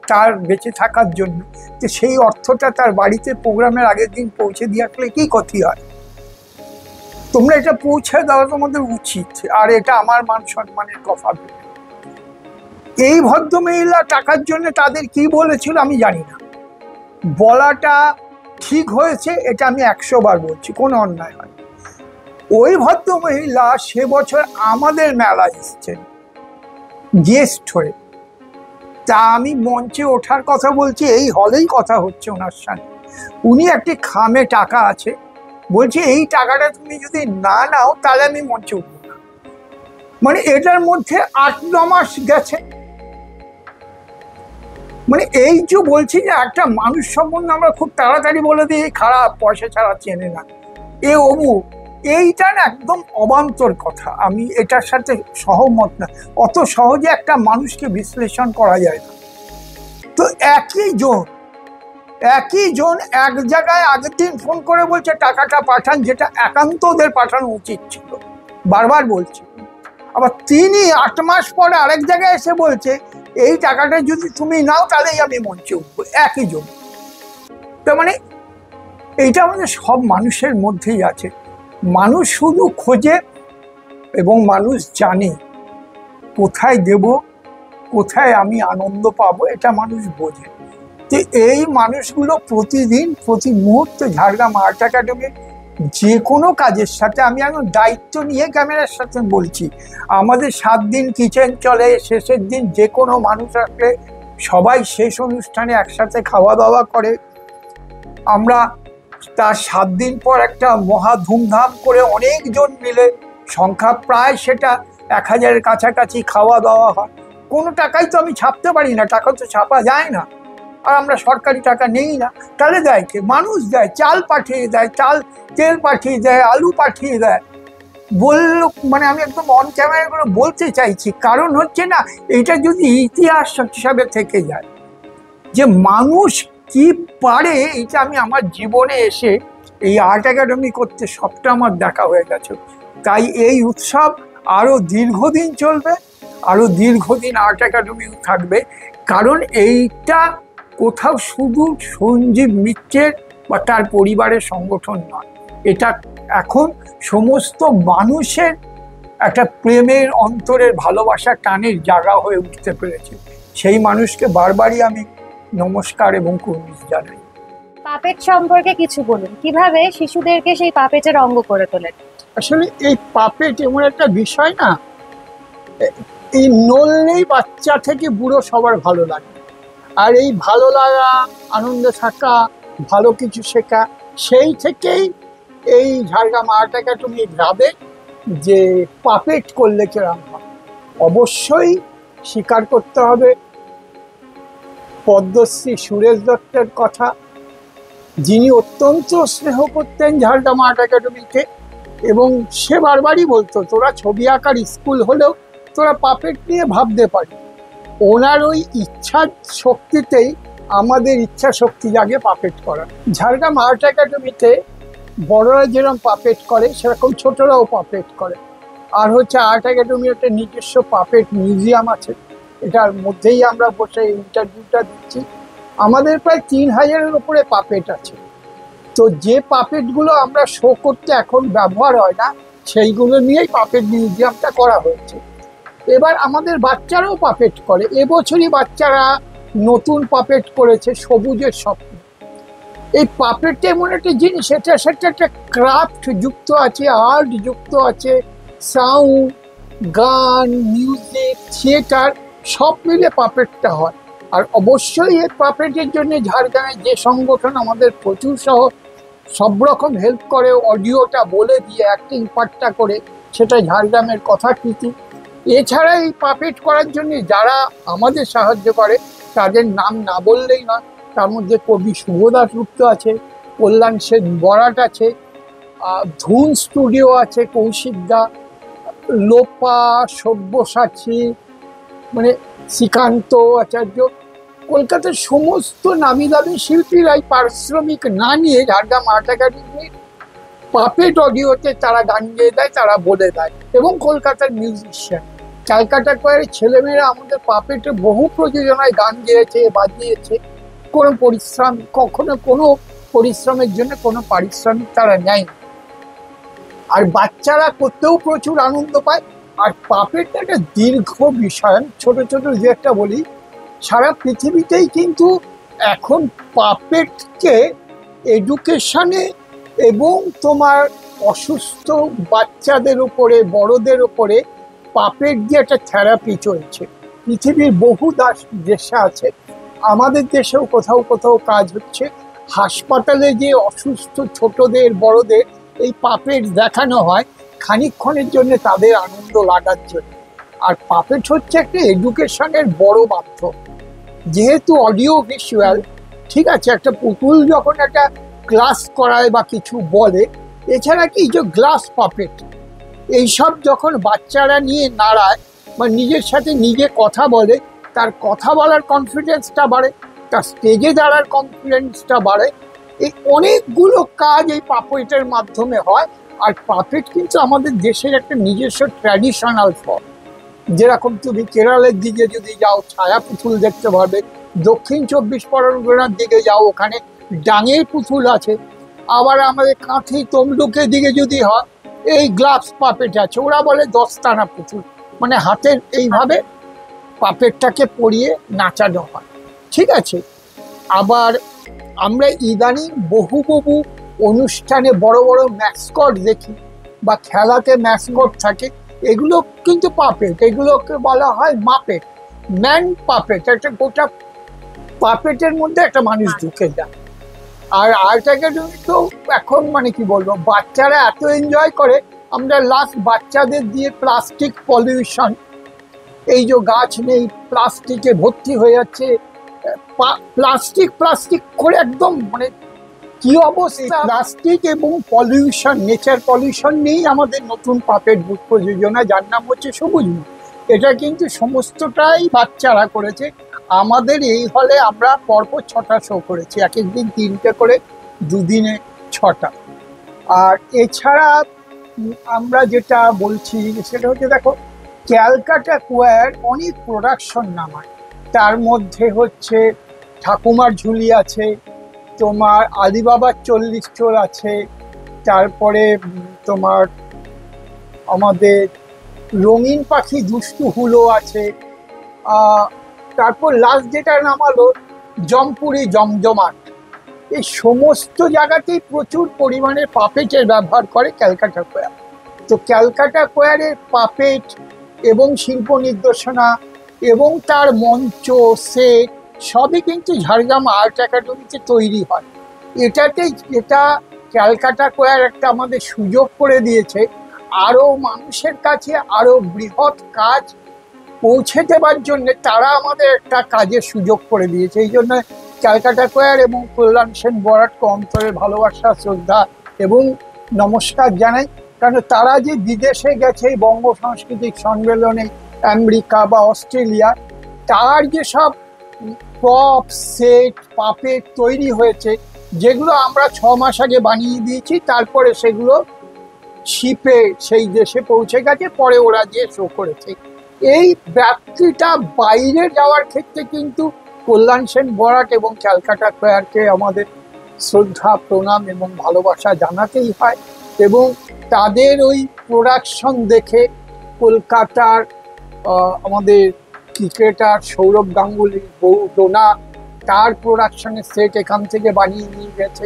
তার বেঁচে থাকার জন্য, যে সেই অর্থটা তার বাড়িতে প্রোগ্রামের আগের দিন পৌঁছে দিয়ে আসলে কি ক্ষতি হয়? তোমরা এটা পৌঁছে দেওয়া তোমাদের উচিত, আর এটা আমার মান সম্মানের কথা। এই ভদ্রমহিলা টাকার জন্য তাদের কি বলেছিল আমি জানি না, বলাটা ঠিক হয়েছে এটা আমি 100 বার বলছি, কোনো অন্যায় হয়। ওই ভদ্রমহিলা সে বছর আমাদের মেলায় এসছেন গেস্ট হয়ে, তা আমি মঞ্চে ওঠার কথা বলছি, এই হলেই কথা হচ্ছে ওনার সাথে। উনি একটি খামে টাকা আছে, বলছে এই টাকাটা তুমি যদি না নাও তাহলে আমি মঞ্চে উঠবো না। মানে এটার মধ্যে 8-9 মাস গেছে। মানে এই যে বলছি যে একটা মানুষ সম্বন্ধে আমরা খুব তাড়াতাড়ি বলে দিই খারাপ, পয়সা ছাড়া চেনে না, এ অমুক, এইটা না একদম অবান্তর কথা। আমি এটার সাথে সহমত না। অত সহজে একটা মানুষকে বিশ্লেষণ করা যায় না। তো একই জন এক জায়গায় আগের দিন ফোন করে বলছে টাকাটা পাঠান, যেটা একান্ত ওদের পাঠানো উচিত ছিল, বারবার বলছে। আবার তিনি 8 মাস পরে আরেক জায়গায় এসে বলছে এই টাকাটা যদি তুমি নাও তাহলেই আমি মঞ্চে উঠবো, একই জন। তার মানে এইটা আমাদের সব মানুষের মধ্যেই আছে। মানুষ শুধু খোঁজে এবং মানুষ জানে কোথায় দেব, কোথায় আমি আনন্দ পাবো, এটা মানুষ বোঝে। যে এই মানুষগুলো প্রতিদিন প্রতি মুহূর্তে ঝাড়গ্রাম আর্ট একাডেমি যে কোনো কাজের সাথে, আমি এখন দায়িত্ব নিয়ে ক্যামেরার সাথে বলছি, আমাদের 7 দিন কিচেন চলে, শেষের দিন যে কোনো মানুষ আসলে সবাই শেষ অনুষ্ঠানে একসাথে খাওয়া দাওয়া করে। আমরা তার 7 দিন পর একটা মহা ধুমধাম করে অনেকজন মিলে, সংখ্যা প্রায় সেটা 1000-এর কাছাকাছি খাওয়া দাওয়া হয়। কোনো টাকাই তো আমি ছাপতে পারি না, টাকা তো ছাপা যায় না, আর আমরা সরকারি টাকা নেই না। তাহলে দেয় কে? মানুষ দেয়, চাল পাঠিয়ে দেয়, তেল পাঠিয়ে দেয়, আলু পাঠিয়ে দেয়। বললো মানে আমি একদম অন ক্যামেরা করে বলতে চাইছি, কারণ হচ্ছে না এটা যদি ইতিহাস হিসাবে থেকে যায় যে মানুষ কি পারে, এটা আমি আমার জীবনে এসে এই আর্ট একাডেমি করতে সবটা আমার দেখা হয়ে গেছে। তাই এই উৎসব আরো দীর্ঘদিন চলবে, আরো দীর্ঘদিন আর্ট একাডেমি থাকবে, কারণ এইটা কোথাও শুধু সঞ্জীব মিত্রের বা তার পরিবারের সংগঠন নয়, এটা এখন সমস্ত মানুষের একটা প্রেমের, অন্তরের ভালোবাসা, টানের জায়গা হয়ে উঠতে পেরেছে। সেই মানুষকে বারবারই আমি নমস্কার এবং কুর্নিশ জানাই। পাপেট সম্পর্কে কিছু বলুন, কিভাবে শিশুদেরকে সেই পাপেটের অঙ্গ করে তোলেন? আসলে এই পাপেট এমন একটা বিষয় না, এই নড়লেই বাচ্চা থেকে বুড়ো সবার ভালো লাগে। আর এই ভালো লাগা, আনন্দে থাকা, ভালো কিছু শেখা, সেই থেকেই এই ঝাড়গ্রাম আর্ট একাডেমি ভাবে যে পাপেট করলে কেরাম হয়। অবশ্যই স্বীকার করতে হবে পদ্মশ্রী সুরেশ দত্তের কথা, যিনি অত্যন্ত স্নেহ করতেন ঝাড়গ্রাম আর্ট একাডেমিকে, এবং সে বারবারই বলতো তোরা ছবি আঁকার স্কুল হলেও তোরা পাপেট নিয়ে ভাবতে পারি। ওনার ওই ইচ্ছার শক্তিতেই আমাদের ইচ্ছা শক্তি জাগে পাপেট করা। ঝাড়গ্রাম আর্ট একাডেমিতে বড়রা যেরকম পাপেট করে সেরকম ছোটরাও পাপেট করে। আর হচ্ছে আর্ট একাডেমির একটা নিজস্ব পাপেট মিউজিয়াম আছে, এটার মধ্যেই আমরা বসে ইন্টারভিউটা দিচ্ছি। আমাদের প্রায় 3000-এর উপরে পাপেট আছে। তো যে পাপেটগুলো আমরা শো করতে এখন ব্যবহার হয় না, সেইগুলো নিয়েই পাপেট মিউজিয়ামটা করা হয়েছে। এবার আমাদের বাচ্চারাও পাপেট করে, এবছরই বাচ্চারা নতুন পাপেট করেছে সবুজের স্বপ্ন। এই পাপেটটা এমন একটা জিনিস, এটা সেটা একটা ক্রাফট যুক্ত আছে, আর্ট যুক্ত আছে, সাউন্ড, গান, মিউজিক, থিয়েটার সব মিলে পাপেটটা হয়। আর অবশ্যই এই পাপেটের জন্য ঝাড়গ্রামের যে সংগঠন আমাদের প্রচুর সব রকম হেল্প করে, অডিওটা বলে দিয়ে অ্যাক্টিং পার্টটা করে, সেটা ঝাড়গ্রামের কথাকৃতি। এছাড়া এই পাপেট করার জন্য যারা আমাদের সাহায্য করে তাদের নাম না বললেই নয়। তার মধ্যে কবি শুভদাস গুপ্ত আছে, কল্যাণ সেন বরাট আছে, ধুন স্টুডিও আছে কৌশিক দা, লোপা, সব্যসাচী, মানে শ্রীকান্ত আচার্য, কলকাতার সমস্ত নামি দামি শিল্পীরাই পারিশ্রমিক না নিয়ে ঝাড়গ্রাম আর্ট একাডেমির পাপেট অডিওতে তারা গান গেয়ে দেয়, তারা বলে দেয়। এবং কলকাতার মিউজিশিয়ান, ক্যালকাটা কোয়ারের ছেলেমেয়েরা আমাদের পাপেটে বহু প্রযোজনায় গান গেয়েছে, বাজিয়েছে। কোনো পরিশ্রম, কখনো কোনো পরিশ্রমের জন্য কোনো পারিশ্রমিক তারা নেয়। আর বাচ্চারা করতেও প্রচুর আনন্দ পায়। আর পাপেটটা একটা দীর্ঘ বিষয়। ছোট ছোট যে একটা বলি, সারা পৃথিবীতেই কিন্তু এখন পাপেটকে এডুকেশনে এবং তোমার অসুস্থ বাচ্চাদের উপরে, বড়দের উপরে পাপেট দিয়ে একটা থেরাপি চলছে। পৃথিবীর বহু দেশে আছে, আমাদের দেশেও কোথাও কোথাও কাজ হচ্ছে। হাসপাতালে যে অসুস্থ ছোটদের, বড়দের এই পাপেট দেখানো হয় খানিকক্ষণের জন্য তাদের আনন্দ লাগার জন্য। আর পাপেট হচ্ছে একটা এডুকেশনের বড় মাধ্যম, যেহেতু অডিও ভিজুয়াল। ঠিক আছে, একটা পুতুল যখন একটা ক্লাস করায় বা কিছু বলে, এছাড়া কি যে গ্লাস পাপেট এইসব যখন বাচ্চারা নিয়ে নাড়ায় বা নিজের সাথে নিজে কথা বলে, তার কথা বলার কনফিডেন্সটা বাড়ে, তার স্টেজে দাঁড়ার কনফিডেন্সটা বাড়ে। এই অনেকগুলো কাজ এই পাপেটের মাধ্যমে হয়। আর পাপেট কিন্তু আমাদের দেশের একটা নিজস্ব ট্র্যাডিশনাল ফর্ম। যেরকম তুমি কেরলের দিকে যদি যাও ছায়া পুতুল দেখতে পাবে, দক্ষিণ 24 পরগনার দিকে যাও ওখানে ডাঙের পুতুল আছে, আবার আমাদের কাঁথি তমলুকের দিকে যদি হয় এই গ্লাভস পাপেট আছে, ওরা বলে দস্তানা পুতুল, মানে হাতের এইভাবে পাপেটটাকে পরিয়ে নাচানো হয়। ঠিক আছে, আবার আমরা ইদানিং বহু বহু অনুষ্ঠানে বড় বড় ম্যাসকট দেখি বা খেলাতে ম্যাসকট থাকে, এগুলো কিন্তু পাপেট, এগুলোকে বলা হয় মাপেট, ম্যান পাপেট। একটা গোটা পাপেটের মধ্যে একটা মানুষ ঢুকে যায়। আর আর্ট একাডেমি তো এখন মানে কি বলবো, বাচ্চারা এত এনজয় করে। আমরা লাস্ট বাচ্চাদের দিয়ে প্লাস্টিক পলিউশন, এই যে গাছ নেই, প্লাস্টিকে ভর্তি হয়ে যাচ্ছে, প্লাস্টিক প্লাস্টিক করে একদম মানে কি অবস্থা। প্লাস্টিক এবং পলিউশন, নেচার পলিউশন নিয়েই আমাদের নতুন পাপেট বুক প্রযোজনা, যার নাম হচ্ছে সবুজ মুখ। এটা কিন্তু সমস্তটাই বাচ্চারা করেছে। আমাদের এই হলে আমরা পরপর 6টা শো করেছি, এক একদিন 3টে করে, দুদিনে 6টা। আর এছাড়া আমরা যেটা বলছি সেটা হচ্ছে, দেখো ক্যালকাটা কোয়ার অনেক প্রোডাকশন নামায়, তার মধ্যে হচ্ছে ঠাকুমার ঝুলি আছে, তোমার আলিবাবার 40 চোর আছে, তারপরে তোমার আমাদের রঙিন পাখি দুষ্টু হুলো আছে, তারপর লাস্ট যেটা নামালো জমপুরি জমজমাট। এই সমস্ত জায়গাতেই প্রচুর পরিমাণে পাপেটের ব্যবহার করে ক্যালকাটা কোয়ার। তো ক্যালকাটা কোয়ারের পাপেট এবং শিল্প নির্দেশনা এবং তার মঞ্চ, সেট সবই কিন্তু ঝাড়গ্রাম আর্ট একাডেমিতে তৈরি হয়। এটা ক্যালকাটা কোয়ার একটা আমাদের সুযোগ করে দিয়েছে আরও মানুষের কাছে আরও বৃহৎ কাজ পৌঁছে দেওয়ার জন্য। তারা আমাদের একটা কাজের সুযোগ করে দিয়েছে। এই জন্য ক্যালকাটা কোয়ার এবং কল্যাণ সেন বরাটকে অন্তরের ভালোবাসা, শ্রদ্ধা এবং নমস্কার জানাই। কারণ তারা যে বিদেশে গেছে বঙ্গ সাংস্কৃতিক সম্মেলনে, আমেরিকা বা অস্ট্রেলিয়া, তার যেসব প্রপ, সেট, পাপেট তৈরি হয়েছে, যেগুলো আমরা 6 মাস আগে বানিয়ে দিয়েছি, তারপরে সেগুলো শিপে সেই দেশে পৌঁছে গেছে, পরে ওরা দিয়ে শো করেছে। এই ব্যক্তিটা বাইরে যাওয়ার ক্ষেত্রে কিন্তু কল্যাণ সেন বরাট এবং ক্যালকাটা কোয়ারকে আমাদের শ্রদ্ধা, প্রণাম এবং ভালোবাসা জানাতেই হয়। এবং তাদের ওই প্রোডাকশন দেখে কলকাতার আমাদের ক্রিকেটার সৌরভ গাঙ্গুলি, ডোনা, তার প্রোডাকশনের সেট এখান থেকে বানিয়ে নিয়ে গেছে।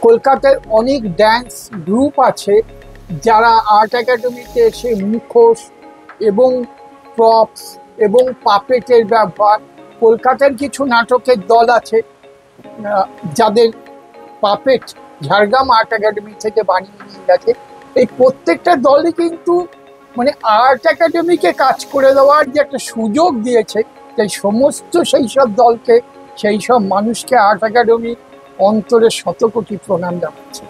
কলকাতায় অনেক ড্যান্স গ্রুপ আছে যারা আর্ট একাডেমিতে এসে মুখোশ এবং প্রপস এবং পাপেটের ব্যবহার, কলকাতার কিছু নাটকের দল আছে যাদের পাপেট ঝাড়গ্রাম আর্ট একাডেমি থেকে বানিয়ে নিয়ে গেছে। এই প্রত্যেকটা দলই কিন্তু মানে আর্ট একাডেমিকে কাজ করে দেওয়ার যে একটা সুযোগ দিয়েছে, তাই সমস্ত সেই সব দলকে, সেই সব মানুষকে আর্ট একাডেমি অন্তরে শতকোটি প্রণাম জানাচ্ছে।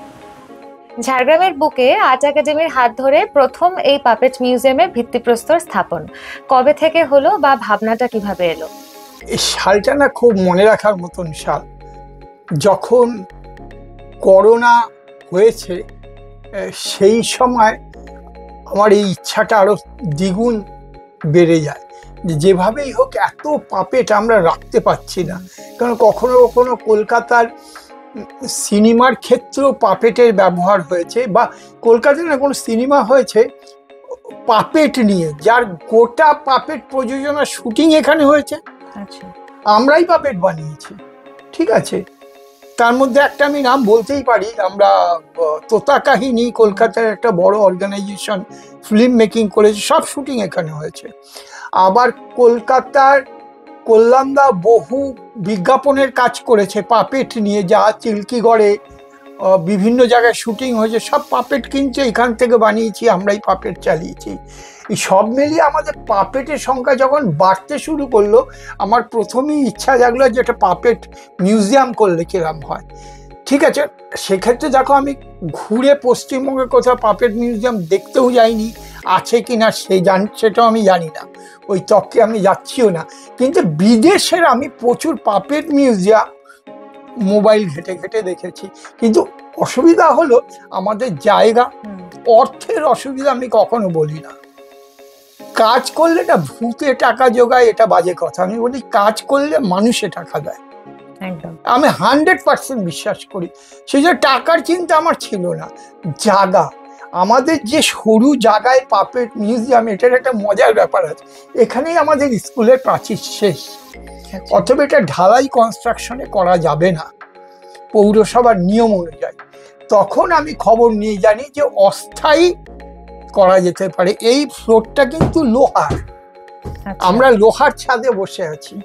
ঝাড়গ্রামের বুকে আর্ট একাডেমির হাত ধরে প্রথম এই পাপেট মিউজিয়ামের ভিত্তিপ্রস্তর স্থাপন কবে থেকে হলো বা ভাবনাটা কিভাবে এলো? এই সালটা না খুব মনে রাখার মতন সাল। যখন করোনা হয়েছে সেই সময় আমার এই ইচ্ছাটা আরো দ্বিগুণ বেড়ে যায়, যেভাবেই হোক এত পাপেট আমরা রাখতে পারছি না। কারণ কখনো কখনো কলকাতার সিনেমার ক্ষেত্রেও পাপেটের ব্যবহার হয়েছে, বা কলকাতায় না কোনো সিনেমা হয়েছে পাপেট নিয়ে, যার গোটা পাপেট প্রযোজনা শুটিং এখানে হয়েছে, আমরাই পাপেট বানিয়েছি। ঠিক আছে, তার মধ্যে একটা আমি নাম বলতেই পারি, আমরা তোতা কাহিনী কলকাতার একটা বড় অর্গানাইজেশন ফিল্ম মেকিং করেছে, সব শুটিং এখানে হয়েছে। আবার কলকাতার কল্যাণদা বহু বিজ্ঞাপনের কাজ করেছে পাপেট নিয়ে, যা চিল্কিগড়ে বিভিন্ন জায়গায় শুটিং হয়েছে, সব পাপেট কিনছে এখান থেকে বানিয়েছি, আমরাই পাপেট চালিয়েছি। এই সব মিলিয়ে আমাদের পাপেটের সংখ্যা যখন বাড়তে শুরু করলো, আমার প্রথমেই ইচ্ছা জাগলো যে একটা পাপেট মিউজিয়াম করলে কিরম হয়। ঠিক আছে, সেক্ষেত্রে দেখো আমি ঘুরে পশ্চিমবঙ্গে কোথাও পাপেট মিউজিয়াম দেখতেও যাইনি, আছে কি না সেটাও আমি জানি না, ওই তককে আমি যাচ্ছিও না। কিন্তু বিদেশের আমি প্রচুর পাপেট মিউজিয়াম মোবাইল ঘেটে ঘেটে দেখেছি। কিন্তু অসুবিধা হলো আমাদের জায়গা, অর্থের অসুবিধা আমি কখনো বলি না। কাজ করলে না ভূতে টাকা জোগায়, এটা বাজে কথা। আমি বলি কাজ করলে মানুষে টাকা দেয়, আমি 100% বিশ্বাস করি। সেই জন্য টাকার চিন্তা আমার ছিল না, জায়গা। আমাদের যে সরু জায়গায় পাপেট মিউজিয়াম, এটার একটা মজার ব্যাপার আছে। এখানেই আমাদের স্কুলের প্রাচীর শেষ, অথবা এটা ঢালাই কনস্ট্রাকশনে করা যাবে না পৌরসভার নিয়ম অনুযায়ী। তখন আমি খবর নিয়ে জানি যে অস্থায়ী করা যেতে পারে। এই ফ্লোরটা কিন্তু লোহার, আমরা লোহার ছাদে বসে আছি।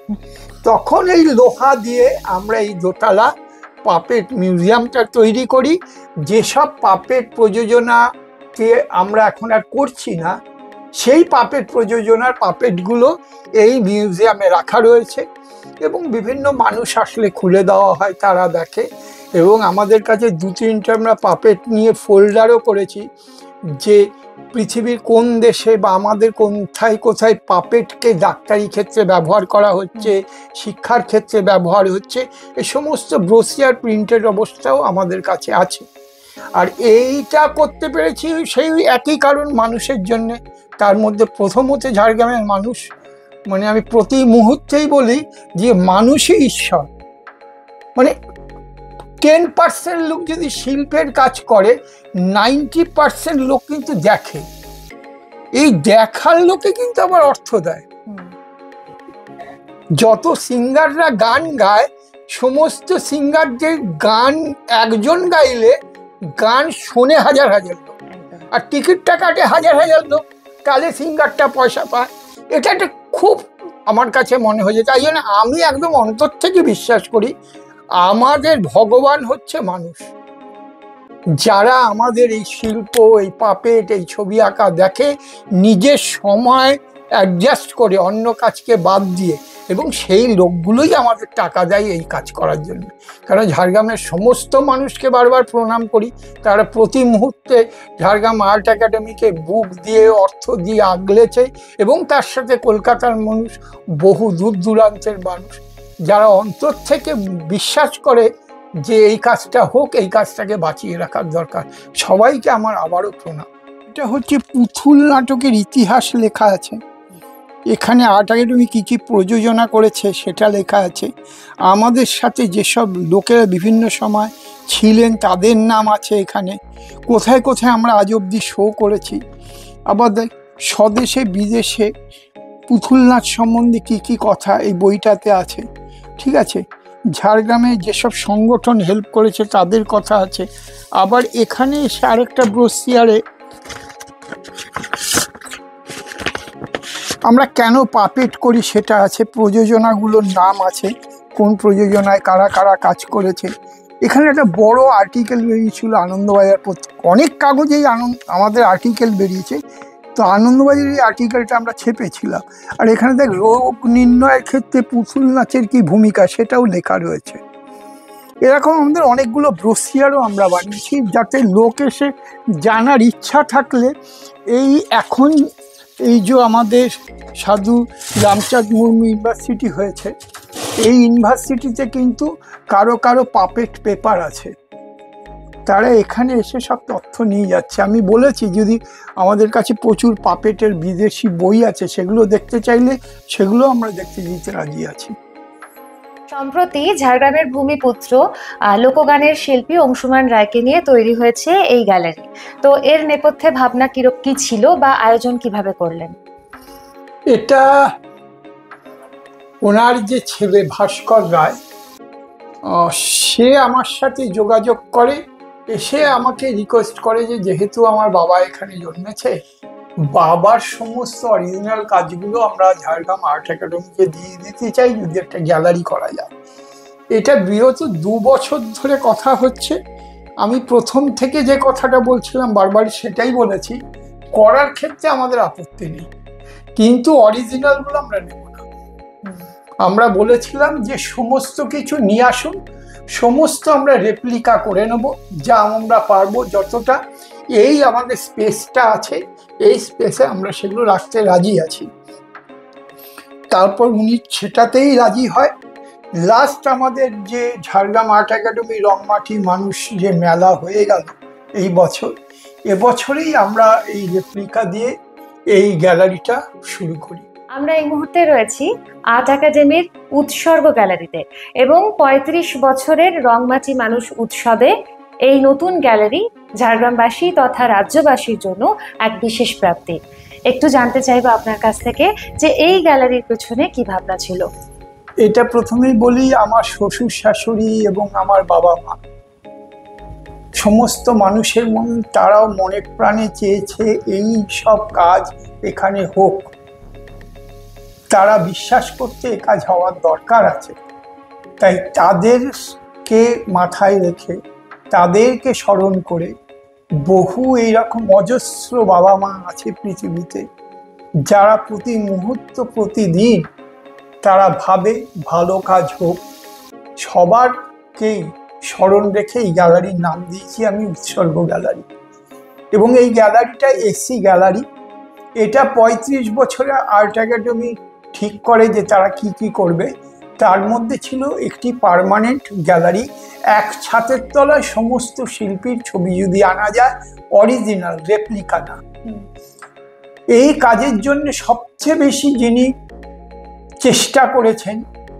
তখন এই লোহা দিয়ে আমরা এই দোতলা পাপেট মিউজিয়ামটা তৈরি করি। যেসব পাপেট প্রযোজনাকে আমরা এখন আর করছি না, সেই পাপেট প্রযোজনার পাপেটগুলো এই মিউজিয়ামে রাখা রয়েছে, এবং বিভিন্ন মানুষ আসলে খুলে দেওয়া হয়, তারা দেখে। এবং আমাদের কাছে 2-3টে আমরা পাপেট নিয়ে ফোল্ডারও করেছি, যে পৃথিবীর কোন দেশে বা আমাদের কোথায় কোথায় পাপেটকে ডাক্তারি ক্ষেত্রে ব্যবহার করা হচ্ছে, শিক্ষার ক্ষেত্রে ব্যবহার হচ্ছে, এই সমস্ত ব্রোশিয়ার প্রিন্টের অবস্থাও আমাদের কাছে আছে। আর এইটা করতে পেরেছি সেই একই কারণ, মানুষের জন্যে। তার মধ্যে প্রথমত ঝাড়গ্রামের মানুষ, মানে আমি প্রতি মুহূর্তেই বলি যে মানুষই ঈশ্বর। মানে 10% লোক যদি শিল্পের কাজ করে, 90% লোক কিন্তু দেখে। এই দেখার লোকে কিন্তু আবার অর্থ দেয়। যত সিঙ্গাররা গান গায়, সমস্ত সিঙ্গারদের গান একজন গাইলে গান শোনে হাজার হাজার লোক, আর টিকিটটা কাটে হাজার হাজার লোক, তাহলে সিঙ্গারটা পয়সা পায়। এটা একটা খুব আমার কাছে মনে হয়েছে। তাই জন্য আমি একদম অন্তর থেকে বিশ্বাস করি আমাদের ভগবান হচ্ছে মানুষ। যারা আমাদের এই শিল্প, এই পাপেট, এই ছবি আঁকা দেখে, নিজের সময় অ্যাডজাস্ট করে অন্য কাজকে বাদ দিয়ে, এবং সেই লোকগুলোই আমাদের টাকা দেয় এই কাজ করার জন্য। কারণ ঝাড়গ্রামের সমস্ত মানুষকে বারবার প্রণাম করি, তারা প্রতি মুহূর্তে ঝাড়গ্রাম আর্ট একাডেমিকে বুক দিয়ে, অর্থ দিয়ে আগলেছে, এবং তার সাথে কলকাতার মানুষ, বহু দূর দূরান্তের মানুষ, যারা অন্তর থেকে বিশ্বাস করে যে এই কাজটা হোক, এই কাজটাকে বাঁচিয়ে রাখার দরকার। সবাইকে আমার আবারও প্রণাম। এটা হচ্ছে পুতুল নাটকের ইতিহাস লেখা আছে এখানে। আর্ট একাডেমি কী কী প্রযোজনা করেছে সেটা লেখা আছে। আমাদের সাথে যেসব লোকেরা বিভিন্ন সময় ছিলেন তাদের নাম আছে এখানে। কোথায় কোথায় আমরা আজ অবধি শো করেছি। আবার স্বদেশে বিদেশে পুতুল নাচ সম্বন্ধে কি কি কথা এই বইটাতে আছে, ঠিক আছে। ঝাড়গ্রামে যেসব সংগঠন হেল্প করেছে তাদের কথা আছে। আবার এখানে এসে আরেকটা ব্রোশিয়ারে আমরা কেন পাপেট করি সেটা আছে, প্রযোজনাগুলোর নাম আছে, কোন প্রযোজনায় কারা কারা কাজ করেছে। এখানে একটা বড় আর্টিকেল বেরিয়েছিল আনন্দবাজার অনেক কাগজেই আমাদের আর্টিকেল বেরিয়েছে, তো আনন্দবাজারের এই আর্টিকেলটা আমরা ছেপেছিলাম। আর এখানে দেখ রোগ নির্ণয়ের ক্ষেত্রে পুতুল নাচের কি ভূমিকা সেটাও লেখা রয়েছে। এরকম আমাদের অনেকগুলো ব্রোশিয়ারও আমরা বানিয়েছি, যাতে লোক এসে জানার ইচ্ছা থাকলে এখন এই যে আমাদের সাধু রামচাঁদ মুর্মু ইউনিভার্সিটি হয়েছে, এই ইউনিভার্সিটিতে কিন্তু কারো কারো পাপেট পেপার আছে, তারা এখানে এসে সব তথ্য নিয়ে যাচ্ছে। আমি বলেছি যদি আমাদের কাছে প্রচুর পাপেটের বিদেশি বই আছে, সেগুলো দেখতে চাইলে সেগুলো আমরা দেখতে দিতে রাজি আছি। সম্প্রতি ঝাড়গ্রামের ভূমিপুত্র লোকগানের শিল্পী অংশুমান রায়কে নিয়ে তৈরি হয়েছে এই গ্যালারি। তো এর নেপথ্যে ভাবনা কি ছিল বা আয়োজন কিভাবে করলেন? এটা ওনার যে ছেলে ভাস্কর রায়, সে আমার সাথে যোগাযোগ করে, এসে আমাকে রিকোয়েস্ট করে যে যেহেতু আমার বাবা এখানে জন্মেছে, বাবার সমস্ত অরিজিনাল কাজগুলো আমরা ঝাড়গ্রাম আর্ট একাডেমিকে দিয়ে দিতে চাই, যদি একটা গ্যালারি করা যায়। এটা বিগত 2 বছর ধরে কথা হচ্ছে। আমি প্রথম থেকে যে কথাটা বলছিলাম বারবার সেটাই বলেছি, করার ক্ষেত্রে আমাদের আপত্তি নেই, কিন্তু অরিজিনালগুলো আমরা নেব না। আমরা বলেছিলাম যে সমস্ত কিছু নিয়ে আসুন, সমস্ত আমরা রেপ্লিকা করে নেব যা আমরা পারবো যতটা। এই আমাদের স্পেসটা আছে, এই স্পেসে আমরা সেগুলো রাখতে রাজি আছি। তারপর উনি সেটাতেই রাজি হয়। লাস্ট আমাদের যে ঝাড়গ্রাম আর্ট একাডেমি রংমাটি মানুষ যে মেলা হয়ে গেল এই বছর, এবছরেই আমরা এই রেপ্লিকা দিয়ে এই গ্যালারিটা শুরু করি। আমরা এই মুহূর্তে রয়েছি আর্ট একাডেমির উৎসর্গ গ্যালারিতে, এবং 35 বছরের রংমাটি মানুষ উৎসবে এই নতুন গ্যালারি ঝাড়গ্রামবাসী তথা রাজ্যবাসীর জন্য এক বিশেষ প্রাপ্তি। একটু জানতে চাইবো আপনার কাছ থেকে যে এই গ্যালারির পেছনে কি ভাবনা ছিল। এটা প্রথমেই বলি, আমার শ্বশুর শাশুড়ি এবং আমার বাবা মা সমস্ত মানুষের তারাও মনে প্রাণে চেয়েছে এই সব কাজ এখানে হোক। তারা বিশ্বাস করতে এ কাজ হওয়ার দরকার আছে, তাই তাদেরকে মাথায় রেখে তাদেরকে স্মরণ করে বহু এইরকম অজস্র বাবা মা আছে পৃথিবীতে, যারা প্রতি মুহূর্ত প্রতিদিন তারা ভাবে ভালো কাজ হোক। সবারকেই স্মরণ রেখে এই গ্যালারির নাম দিয়েছি আমি উৎসর্গ গ্যালারি। এবং এই গ্যালারিটা এসি গ্যালারি। এটা 35 বছরে আর্ট একাডেমি ঠিক করে যে তারা কি কি করবে, তার মধ্যে ছিল একটি পার্মানেন্ট গ্যালারি, এক ছাদের তলায় সমস্ত শিল্পীর ছবি যদি আনা যায়, অরিজিনাল রেপ্লিকা না। এই কাজের জন্য সবচেয়ে বেশি যিনি চেষ্টা করেছেন,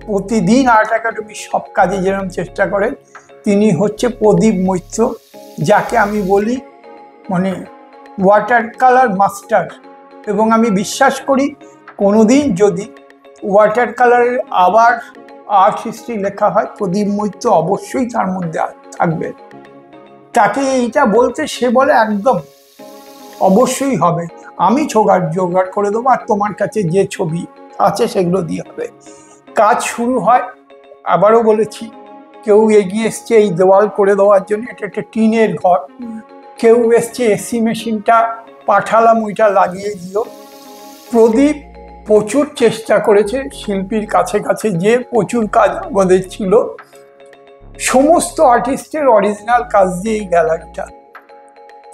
প্রতিদিন আর্ট একাডেমি সব কাজে যেরকম চেষ্টা করেন, তিনি হচ্ছে প্রদীপ মৈত্র, যাকে আমি বলি মানে ওয়াটার কালার মাস্টার। এবং আমি বিশ্বাস করি কোনোদিন যদি ওয়াটার কালারের আবার আর্ট হিস্ট্রি লেখা হয়, প্রদীপ মৈত্র অবশ্যই তার মধ্যে থাকবে। তাকে এইটা বলতে সে বলে একদম অবশ্যই হবে, আমি জোগাড় করে দেবো, আর তোমার কাছে যে ছবি আছে সেগুলো দিয়ে হবে। কাজ শুরু হয়। আবারও বলেছি, কেউ এগিয়ে এসছে এই দেওয়াল করে দেওয়ার জন্য, এটা একটা টিনের ঘর। কেউ এসছে এসি মেশিনটা পাঠালাম, ওইটা লাগিয়ে দিও। প্রদীপ প্রচুর চেষ্টা করেছে, শিল্পীর কাছে কাছে যে প্রচুর কাজ আমাদের ছিল, সমস্ত আর্টিস্টের অরিজিনাল কাজ দিয়ে এই গ্যালারিটা।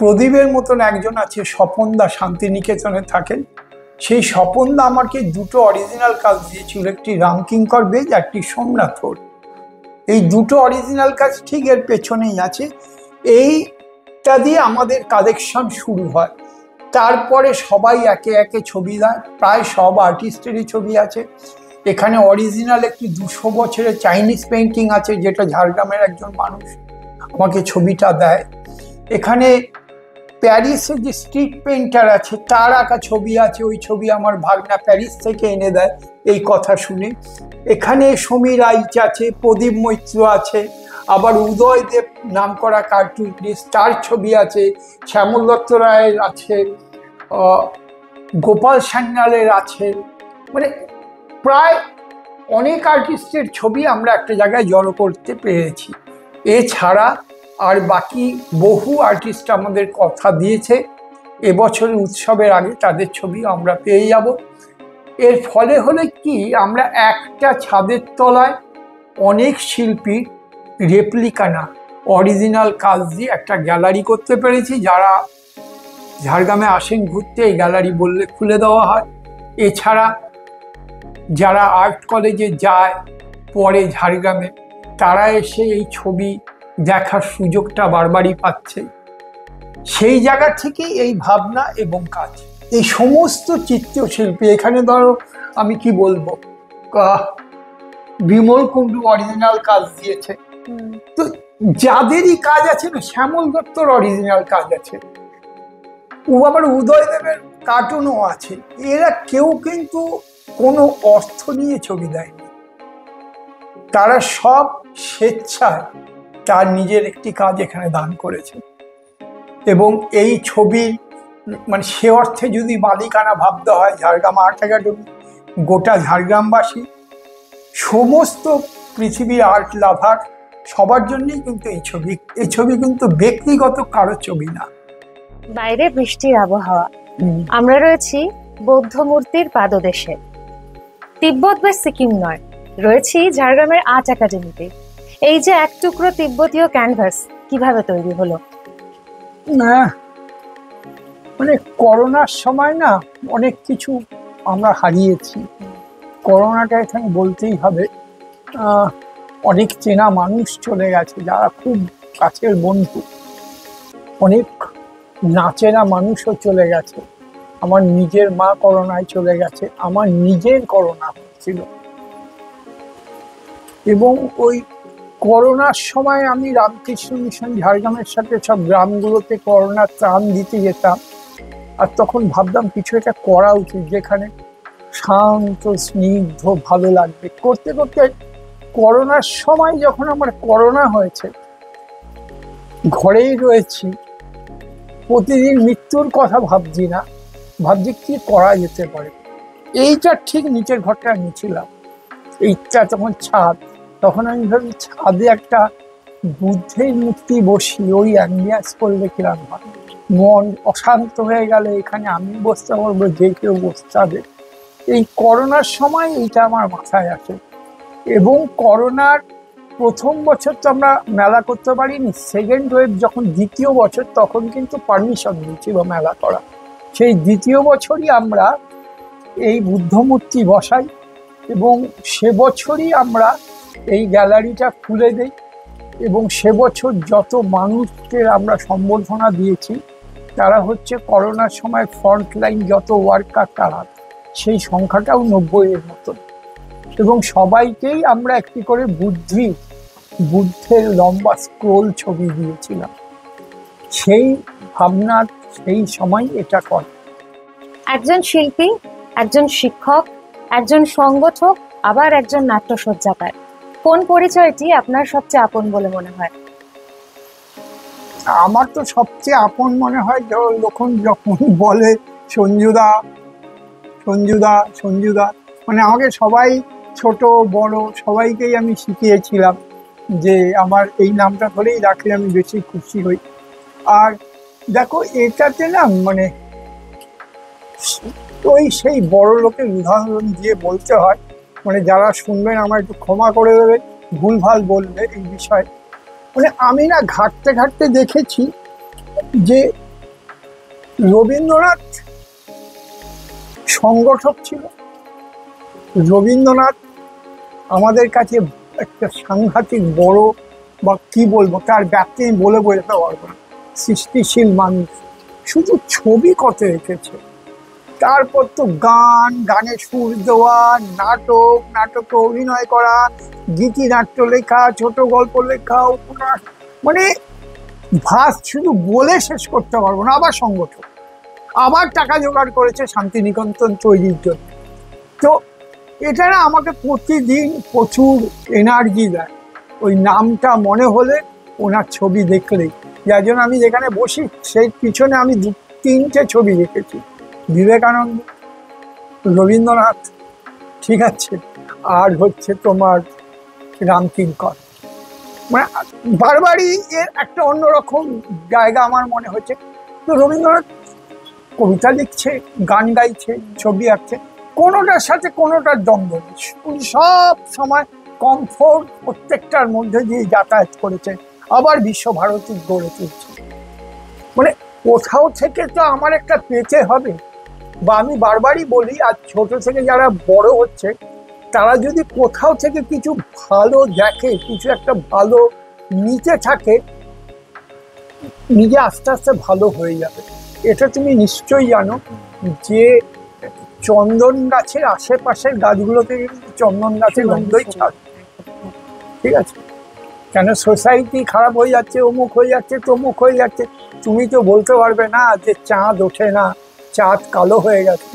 প্রদীপের মতন একজন আছে স্বপনদা, শান্তিনিকেতনে থাকেন, সেই স্বপনদা আমাকে 2টো অরিজিনাল কাজ দিয়েছিল, একটি রামকিঙ্কর বেজ, একটি সোমনাথর। এই 2টো অরিজিনাল কাজ ঠিক এর পেছনেই আছে। এইটা দিয়ে আমাদের কালেকশন শুরু হয়। তারপরে সবাই একে একে ছবি দেয়, প্রায় সব আর্টিস্টেরই ছবি আছে। এখানে অরিজিনাল একটি 200 বছরের চাইনিজ পেন্টিং আছে, যেটা ঝাড়গ্রামের একজন মানুষ আমাকে ছবিটা দেয়। এখানে প্যারিসে যে স্ট্রিট পেইন্টার আছে তার আঁকা ছবি আছে, ওই ছবি আমার ভাগনা প্যারিস থেকে এনে দেয় এই কথা শুনে। এখানে সমীর আইচ আছে, প্রদীপ মৈত্র আছে, আবার উদয়দেব নাম করা কার্টুনিস্ট তার ছবি আছে, শ্যামল দত্ত রায়ের আছে, গোপাল সান্যালের আছে, মানে প্রায় অনেক আর্টিস্টের ছবি আমরা একটা জায়গায় জড়ো করতে পেরেছি। এছাড়া আর বাকি বহু আর্টিস্ট আমাদের কথা দিয়েছে এবছরের উৎসবের আগে তাদের ছবি আমরা পেয়ে যাব। এর ফলে হলে কি, আমরা একটা ছাদের তলায় অনেক শিল্পীর রেপ্লিকা না, অরিজিনাল কাজ দিয়ে একটা গ্যালারি করতে পেরেছি। যারা ঝাড়গ্রামে আসেন ঘুরতে, এই গ্যালারি বললে খুলে দেওয়া হয়। এছাড়া যারা আর্ট কলেজে যায় পরে ঝাড়গ্রামে, তারা এসে এই ছবি দেখার সুযোগটা বারবারই পাচ্ছে। সেই জায়গা থেকে এই ভাবনা এবং কাজ, এই সমস্ত চিত্রশিল্পী, এখানে ধরো আমি কি বলবো, বিমল কুণ্ডু অরিজিনাল কাজ দিয়েছে, তো যাদেরই কাজ আছে না, শ্যামল দত্তর অরিজিনাল কাজ আছে, ও আবার উদয়দেবের কার্টুনও আছে। এরা কেউ কিন্তু কোনো অর্থ নিয়ে ছবি দেয়নি, তারা সব স্বেচ্ছায় তার নিজের একটি কাজ এখানে দান করেছে। এবং এই ছবির মানে সে অর্থে যদি মালিকানা ভাবতে হয় ঝাড়গ্রাম আর্ট একাডেমি, গোটা ঝাড়গ্রামবাসী, সমস্ত পৃথিবীর আর্ট লাভার সবার জন্যই কিন্তু এই ছবি কিন্তু ব্যক্তিগত কারো ছবি না। বাইরে বৃষ্টির আবহাওয়া, আমরা রয়েছি বৌদ্ধ মূর্তির পাদদেশে। তিব্বত বা সিকিম নয়, রয়েছি ঝাড়গ্রামের আর্ট একাডেমিতে। এই যে এক টুকরো তিব্বতীয় ক্যানভাস কিভাবে তৈরি হলো? না মানে করোনার সময় না অনেক কিছু আমরা হারিয়েছি। করোনাটা এখানে বলতেই হবে, অনেক চেনা মানুষ চলে গেছে যারা খুব কাছের বন্ধু, অনেক নাচেনা মানুষও চলে গেছে। আমার নিজের মা করোনায় চলে গেছে, আমার নিজের করোনা হচ্ছিল, এবং ওই করোনার সময় আমি রামকৃষ্ণ মিশন ঝাড়গ্রামের সাথে সব গ্রামগুলোতে করোনার ত্রাণ দিতে যেতাম। আর তখন ভাবতাম কিছু একটা করা উচিত যেখানে শান্ত স্নিগ্ধ ভালো লাগবে। করতে করতে করোনার সময় যখন আমার করোনা হয়েছে, ঘরেই রয়েছি, প্রতিদিন মৃত্যুর কথা ভাবছি না, ভাবছি কি করা যেতে পারে। এইটা ঠিক নিচের ঘরটা আমি ছিলাম, এইটা তখন ছাদ, তখন আমি ভাবি ছাদে একটা বুদ্ধের মূর্তি বসি, ওই অ্যাম্বিয়েন্স করলে কিরম হয়, মন অশান্ত হয়ে গেলে এখানে আমি বসতে পারবো, যে কেউ বসতে হবে। এই করোনার সময় এইটা আমার মাথায় আসে। এবং করোনার প্রথম বছর তো আমরা মেলা করতে পারিনি, সেকেন্ড ওয়েভ যখন দ্বিতীয় বছর, তখন কিন্তু পারমিশন দিয়েছিল মেলা করা। সেই দ্বিতীয় বছরই আমরা এই বুদ্ধ মূর্তি বসাই, এবং সে বছরই আমরা এই গ্যালারিটা খুলে দেই। এবং সে বছর যত মানুষকে আমরা সম্বর্ধনা দিয়েছি, তারা হচ্ছে করোনার সময় ফ্রন্টলাইন যত ওয়ার্কার, তারা সেই সংখ্যাটাও 90-এর মতন। এবং সবাইকেই আমরা একটি করে বুদ্ধের লম্বা স্ক্রোল ছবি দিয়েছিলাম। সেই ভাবনার সেই সময় এটা করে। একজন শিল্পী, একজন শিক্ষক, একজন সংগঠক, আবার একজন নাট্যসজ্জাকার, কোন পরিচয়টি আপনার সবচেয়ে আপন বলে মনে হয়? আমার তো সবচেয়ে আপন মনে হয় যখন বলে সঞ্জুদা সঞ্জুদা সঞ্জুদা, মানে আমাকে সবাই ছোট বড় সবাইকেই আমি শিখিয়েছিলাম যে আমার এই নামটা ধরেই রাখলে আমি বেশি খুশি হই। আর দেখো এটাতে না মানে ওই সেই বড় লোকের উদাহরণ দিয়ে বলতে হয়, মানে যারা শুনবেন আমার একটু ক্ষমা করে দেবে ভুলভাল বললে এই বিষয়ে। মানে আমি না ঘাটতে ঘাটতে দেখেছি যে রবীন্দ্রনাথ সংগঠক ছিল। রবীন্দ্রনাথ আমাদের কাছে একটা সাংঘাতিক বড়, বা কি বলবো, তার ব্যাপ্তি বলে বোঝাতে পারবো না, সৃষ্টিশীল মানুষ। শুধু ছবি কত এঁকেছে, তারপর তো গানে সুর দেওয়া, নাটকে অভিনয় করা, গীতিনাট্য লেখা, ছোট গল্প লেখা, উপন্যাস, মানে ভাস শুধু বলে শেষ করতে পারবো না। আবার সংগঠন, আবার টাকা জোগাড় করেছে শান্তিনিকেতন তৈরির জন্য। তো এটা না আমাকে প্রতিদিন প্রচুর এনার্জি দেয় ওই নামটা মনে হলে, ওনার ছবি দেখলেই। যার জন্য আমি যেখানে বসি সেই পিছনে আমি 2-3টে ছবি রেখেছি, বিবেকানন্দ, রবীন্দ্রনাথ, ঠিক আছে, আর হচ্ছে তোমার রামকিঙ্কর। মানে বারবারই এর একটা অন্যরকম জায়গা আমার মনে হচ্ছে। তো রবীন্দ্রনাথ কবিতা লিখছে, গান গাইছে, ছবি আঁকছে, কোনোটার সাথে কোনোটার দ্বন্দ্ব নেই। উনি সব সময় কমফোর্ট প্রত্যেকটার মধ্যে দিয়ে যাতায়াত করেছে, আবার বিশ্বভারতী গড়ে তুলছে। মানে কোথাও থেকে তো আমার একটা পেতে হবে। বা আমি বারবারই বলি, আর ছোট থেকে যারা বড় হচ্ছে তারা যদি কোথাও থেকে কিছু ভালো দেখে, কিছু একটা ভালো নিতে থাকে, নিজে আস্তে আস্তে ভালো হয়ে যাবে। এটা তুমি নিশ্চয়ই জানো যে চন্দন গাছের আশেপাশের গাছগুলো থেকে কিন্তু চন্দন গাছের গন্ধই ছাড়ে, ঠিক আছে? কেন সোসাইটি খারাপ হয়ে যাচ্ছে, অমুক হয়ে যাচ্ছে, তমুক হয়ে যাচ্ছে, তুমি তো বলতে পারবে না যে চাঁদ ওঠে না, চাঁদ কালো হয়ে গেছে।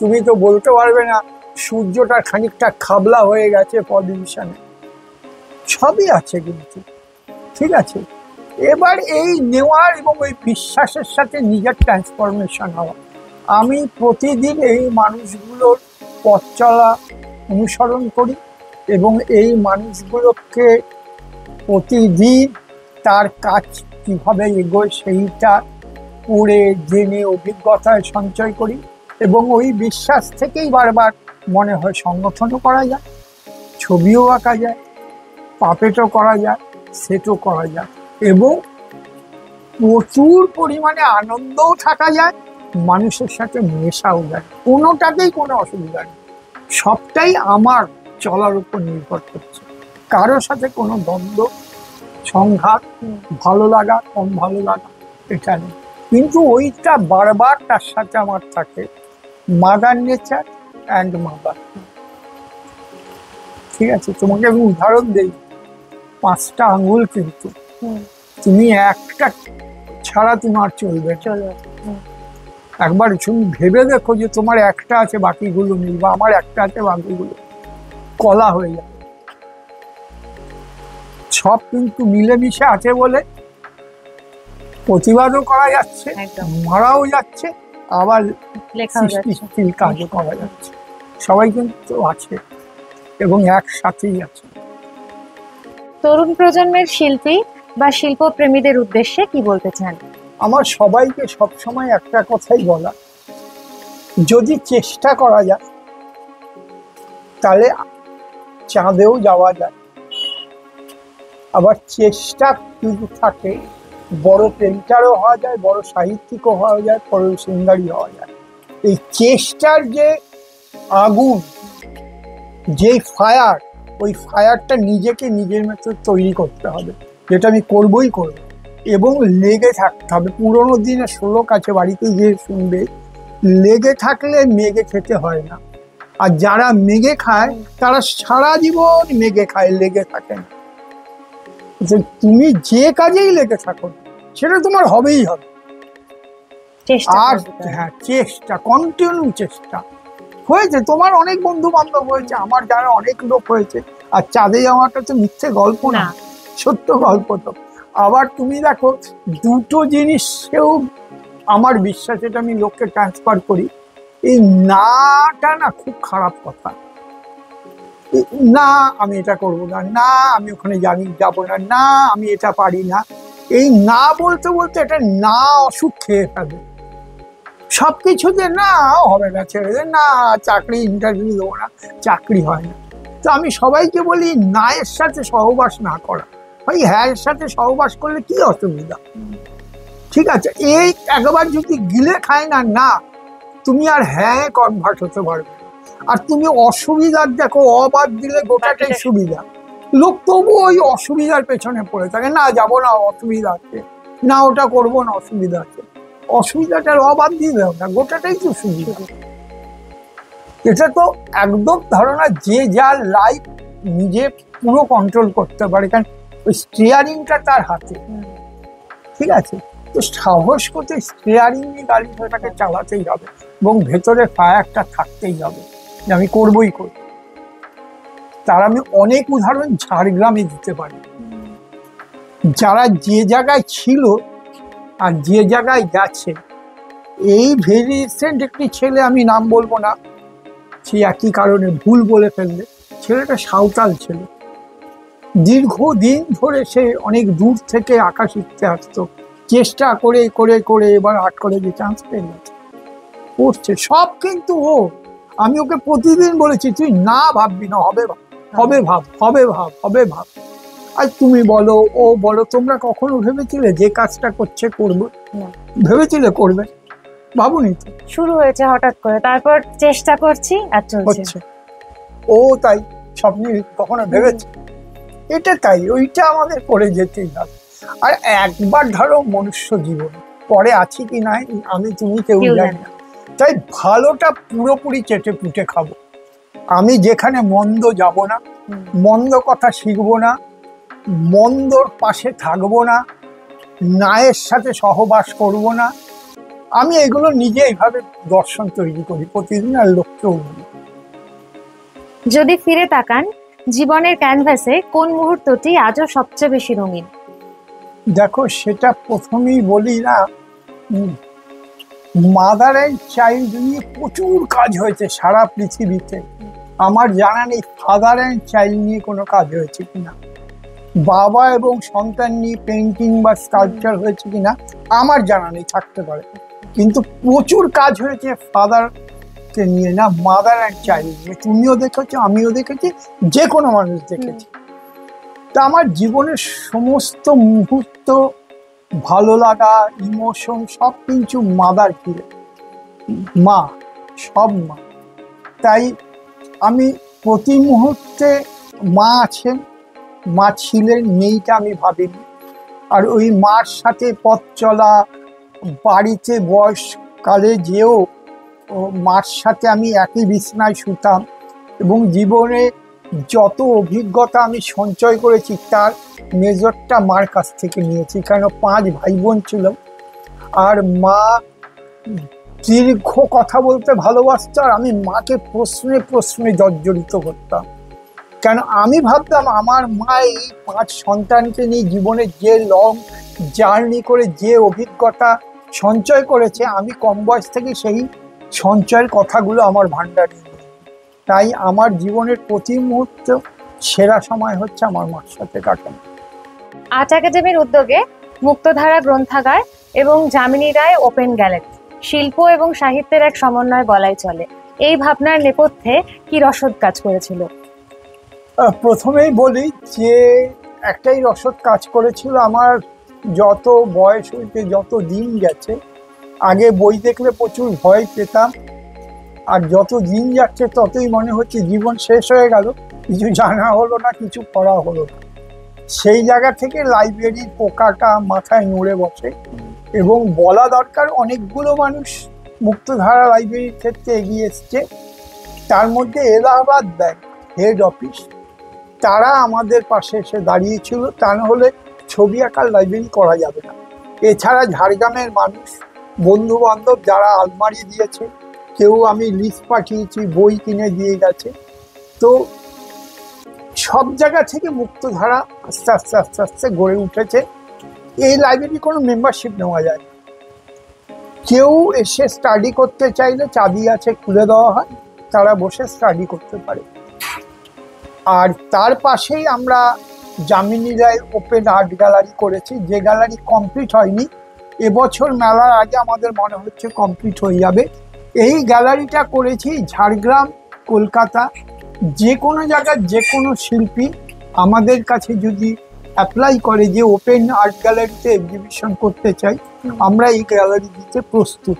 তুমি তো বলতে পারবে না সূর্যটা খানিকটা খাবলা হয়ে গেছে পলিউশনে। সবই আছে কিন্তু, ঠিক আছে? এবার এই নেওয়ার এবং ওই বিশ্বাসের সাথে নিজের ট্রান্সফরমেশন হওয়া। আমি প্রতিদিন এই মানুষগুলোর পথ চলা অনুসরণ করি এবং এই মানুষগুলোকে প্রতিদিন তার কাজ কীভাবে এগোয় সেইটা পড়ে জেনে অভিজ্ঞতায় সঞ্চয় করি। এবং ওই বিশ্বাস থেকেই বারবার মনে হয় সংগঠনও করা যায়, ছবিও আঁকা যায়, পাপেটও করা যায়, সেটও করা যায়, এবং প্রচুর পরিমাণে আনন্দও থাকা যায়, মানুষের সাথে মেশাও যায়। কোনোটাতেই কোনো অসুবিধা নেই, সবটাই আমার চলার উপর নির্ভর করছে। কারোর সাথে কোনো দ্বন্দ্ব, সংঘাত, ভালো লাগা, কম ভালো লাগা, এটা নেই। কিন্তু ওইটা বারবার তার সাথে আমার থাকে, মাদার নেচার অ্যান্ড মাদার। ঠিক আছে, তোমাকে আমি উদাহরণ দিই, 5টা আঙ্গুল, কিন্তু তুমি একটা ছাড়া তোমার চলবে। একবার তুমি ভেবে দেখো যে তোমার একটা আছে বাকিগুলো নেই, বা আমার একটা আছে বাকিগুলো কলা হয়ে যাবে। সব কিন্তু মিলেমিশে আছে বলে প্রতিবাদও করা যাচ্ছে, মারাও যাচ্ছে, আবার সৃষ্টিশীল কাজও করা যাচ্ছে। সবাই কিন্তু আছে এবং একসাথেই আছে। তরুণ প্রজন্মের শিল্পী বা শিল্পপ্রেমীদের উদ্দেশ্যে কি বলতে চান? আমার সবাইকে সবসময় একটা কথাই বলা, যদি চেষ্টা করা যায় তাহলে চাঁদেও যাওয়া যায়। আবার চেষ্টা যদি থাকে, বড় পেন্টারও হওয়া যায়, বড় সাহিত্যিকও হওয়া যায়, বড় সিঙ্গারই হওয়া যায়। এই চেষ্টার যে আগুন, যে ফায়ার, ওই ফায়ারটা নিজেকে নিজের মতো তৈরি করতে হবে, যেটা আমি করবই করবো, এবং লেগে থাকতে হবে। পুরোনো দিনে শ্লোক আছে, বাড়িতে গিয়ে শুনবে, লেগে থাকলে মেঘে খেতে হয় না। আর যারা মেঘে খায় তারা সারা জীবন মেঘে খায়, লেগে থাকে না। তুমি যে কাজেই লেগে থাকো সেটা তোমার হবেই হবে। আর হ্যাঁ, চেষ্টা, কন্টিনিউ চেষ্টা। হয়েছে, তোমার অনেক বন্ধু বান্ধব হয়েছে, আমার যারা অনেক লোক হয়েছে। আর চাঁদে যাওয়াটা তো মিথ্যে গল্প না, সত্য গল্প। তো আবার তুমি দেখো, দুটো জিনিসেও আমার বিশ্বাস, এটা আমি লোককে ট্রান্সফার করি, এই নাটা না খুব খারাপ কথা। না আমি এটা করবো না, না আমি ওখানে যাবো না, না আমি এটা পারি না। এই না বলতে বলতে এটা না অসুখ খেয়ে ফেলে সবকিছুতে। না হবে না, ছেড়ে দে, না চাকরি ইন্টারভিউ দেবো না, চাকরি হয় না। তো আমি সবাইকে বলি, না এর সাথে সহবাস না করা। ভাই হ্যাঁ এর সাথে সহবাস করলে কি অসুবিধা? ঠিক আছে, এই একবার যদি গিলে খায় না, না তুমি আর হ্যাঁ কনভার্ট হতে পারবে। আর তুমি অসুবিধার দেখো, অবাদ দিলে গোটাটাই সুবিধা। লোক তবু ওই অসুবিধার পেছনে পড়ে থাকে, না যাবো না, অসুবিধা আছে, না ওটা করবো না, অসুবিধা আছে। অসুবিধাটার অবাদ দিয়ে দেও না, গোটাটাই তো সুবিধা। এটা তো একদম ধারণা, যে যার লাইফ নিজে পুরো কন্ট্রোল করতে পারে। কারণ ওই স্টিয়ারিংটা তার হাতে, ঠিক আছে? তো সাহস করতে স্টিয়ারিং নিয়ে গাড়িটাকে চালাতেই হবে এবং ভেতরে ফায়ারটা থাকতেই হবে যে আমি করবই করব। তার আমি অনেক উদাহরণ ঝাড়গ্রামে দিতে পারি। যারা যে জায়গায় ছিল আর যে জায়গায় গেছে, এই ভেরি রিসেন্ট একটি ছেলে, আমি নাম বলবো না, সে একই কারণে ভুল বলে ফেললে, ছেলেটা সাঁওতাল ছিল, দীর্ঘদিন ধরে সে অনেক দূর থেকে আঁকা শিখতে আসতো, চেষ্টা করে করে করে এবার আর্ট কলেজে চান্স পেয়ে গেছে, পড়ছে সব। কিন্তু ও, আমি ওকে প্রতিদিন বলেছি তুই না ভাববি না, হবে ভাব, হবে ভাব, হবে ভাব, হবে ভাব। আর তুমি বলো, ও বলো, তোমরা কখনো ভেবেছিলে যে কাজটা করছে করবো? ভেবেছিলে করবে? ভাবুনি তো। শুরু হয়েছে হঠাৎ করে, তারপর চেষ্টা করছি আর চলছে। হচ্ছে ও তাই স্বপ্নে কখনো ভেবেছে? এটা তাই, ওইটা আমাদের করে যেতেই হবে। আর একবার ধরো মনুষ্য জীবন, পরে আছি কি নাই আমি তুমি কেউ জানি না, তাই ভালোটা পুরোপুরি চেটে পুটে খাবো। আমি যেখানে মন্দ যাব না, মন্দ কথা শিখবো না, মন্দর পাশে থাকবো না, নায়ের সাথে সহবাস করব না। আমি এগুলো নিজে এইভাবে দর্শন তৈরি করি প্রতিদিন, আর লোককেও বলি। যদি ফিরে তাকান জীবনের ক্যানভাসে, কোন মুহূর্তটি আজও সবচেয়ে বেশি রঙিন? দেখো, সেটা প্রথমেই বলি না, মাদার অ্যান্ড চাইল্ড নিয়ে প্রচুর কাজ হয়েছে সারা পৃথিবীতে। আমার জানা নেই ফাদার অ্যান্ড চাইল্ড নিয়ে কোনো কাজ হয়েছে কিনা, বাবা এবং সন্তান নিয়ে পেন্টিং বা স্কাল্পচার হয়েছে কিনা আমার জানা নেই, থাকতে পারে। কিন্তু প্রচুর কাজ হয়েছে ফাদারকে নিয়ে, না মাদার অ্যান্ড চাইল্ড নিয়ে। তুমিও দেখেছো, আমিও দেখেছি, যে কোনো মানুষ দেখেছি। তা আমার জীবনের সমস্ত মুহূর্ত, ভালো লাগা, ইমোশন সব কিছু মাদার ঘিরে, মা, সব মা। তাই আমি প্রতি মুহূর্তে মা আছেন, মা ছিলেন, নেইটা আমি ভাবিনি। আর ওই মার সাথে পথ চলা, বাড়িতে বয়সকালে যেও মার সাথে আমি একই বিছানায় শুতাম, এবং জীবনে যত অভিজ্ঞতা আমি সঞ্চয় করেছি তার মেজরটা মার কাছ থেকে নিয়েছি। কেন, 5 ভাই বোন ছিল, আর মা দীর্ঘ কথা বলতে ভালোবাসতো, আর আমি মাকে প্রশ্নে প্রশ্নে জর্জরিত করতাম। কেন, আমি ভাবতাম আমার মা এই 5 সন্তানকে নিয়ে জীবনে যে লং জার্নি করে যে অভিজ্ঞতা সঞ্চয় করেছে, আমি কম বয়স থেকে সেই সঞ্চয়ের কথাগুলো আমার ভান্ডারে। তাই আমার জীবনের প্রতি মুহূর্ত সেরা সময় হচ্ছে আমার মার সাথে কাটানো। আর্ট একাডেমির উদ্যোগে মুক্তধারা গ্রন্থাগার এবং যামিনী রায় ওপেন গ্যালারি, শিল্প এবং সাহিত্যের এক সমন্বয় বলাই চলে। এই ভাবনার নেপথ্যে কি রসদ কাজ করেছিল? প্রথমেই বলি যে একটাই রসদ কাজ করেছিল। আমার যত বয়স হইতে যত দিন গেছে, আগে বই দেখলে প্রচুর ভয় পেতাম, আর যত দিন যাচ্ছে ততই মনে হচ্ছে জীবন শেষ হয়ে গেল, কিছু জানা হলো না, কিছু পড়া হলো না। সেই জায়গা থেকে লাইব্রেরির পোকাটা মাথায় নড়ে বসে, এবং বলা দরকার অনেকগুলো মানুষ মুক্তধারা লাইব্রেরির ক্ষেত্রে এগিয়ে এসছে। তার মধ্যে এলাহাবাদ ব্যাংক হেড অফিস, তারা আমাদের পাশে এসে দাঁড়িয়েছিল, তা না হলে ছবি আঁকার লাইব্রেরি করা যাবে না। এছাড়া ঝাড়গ্রামের মানুষ, বন্ধু বান্ধব যারা আলমারি দিয়েছে, কেউ আমি লিস্ট পাঠিয়েছি, বই কিনে দিয়ে গেছে। তো সব জায়গা থেকে মুক্তধারা আস্তে আস্তে আস্তে আস্তে গড়ে উঠেছে। এই লাইব্রেরি কোনো মেম্বারশিপ নেওয়া যায় না, কেউ এসে স্টাডি করতে চাইলে চাবি আছে, খুলে দেওয়া হয়, তারা বসে স্টাডি করতে পারে। আর তার পাশেই আমরা Jamini Roy open art gallery করেছি, যে গ্যালারি কমপ্লিট হয়নি, এবছর মেলার আগে আমাদের মনে হচ্ছে কমপ্লিট হয়ে যাবে। এই গ্যালারিটা করেছি ঝাড়গ্রাম, কলকাতা, যে কোনো জায়গার যে কোনো শিল্পী আমাদের কাছে যদি অ্যাপ্লাই করে যে ওপেন আর্ট গ্যালারিতে এক্সিবিশন করতে চাই, আমরা এই গ্যালারি দিতে প্রস্তুত।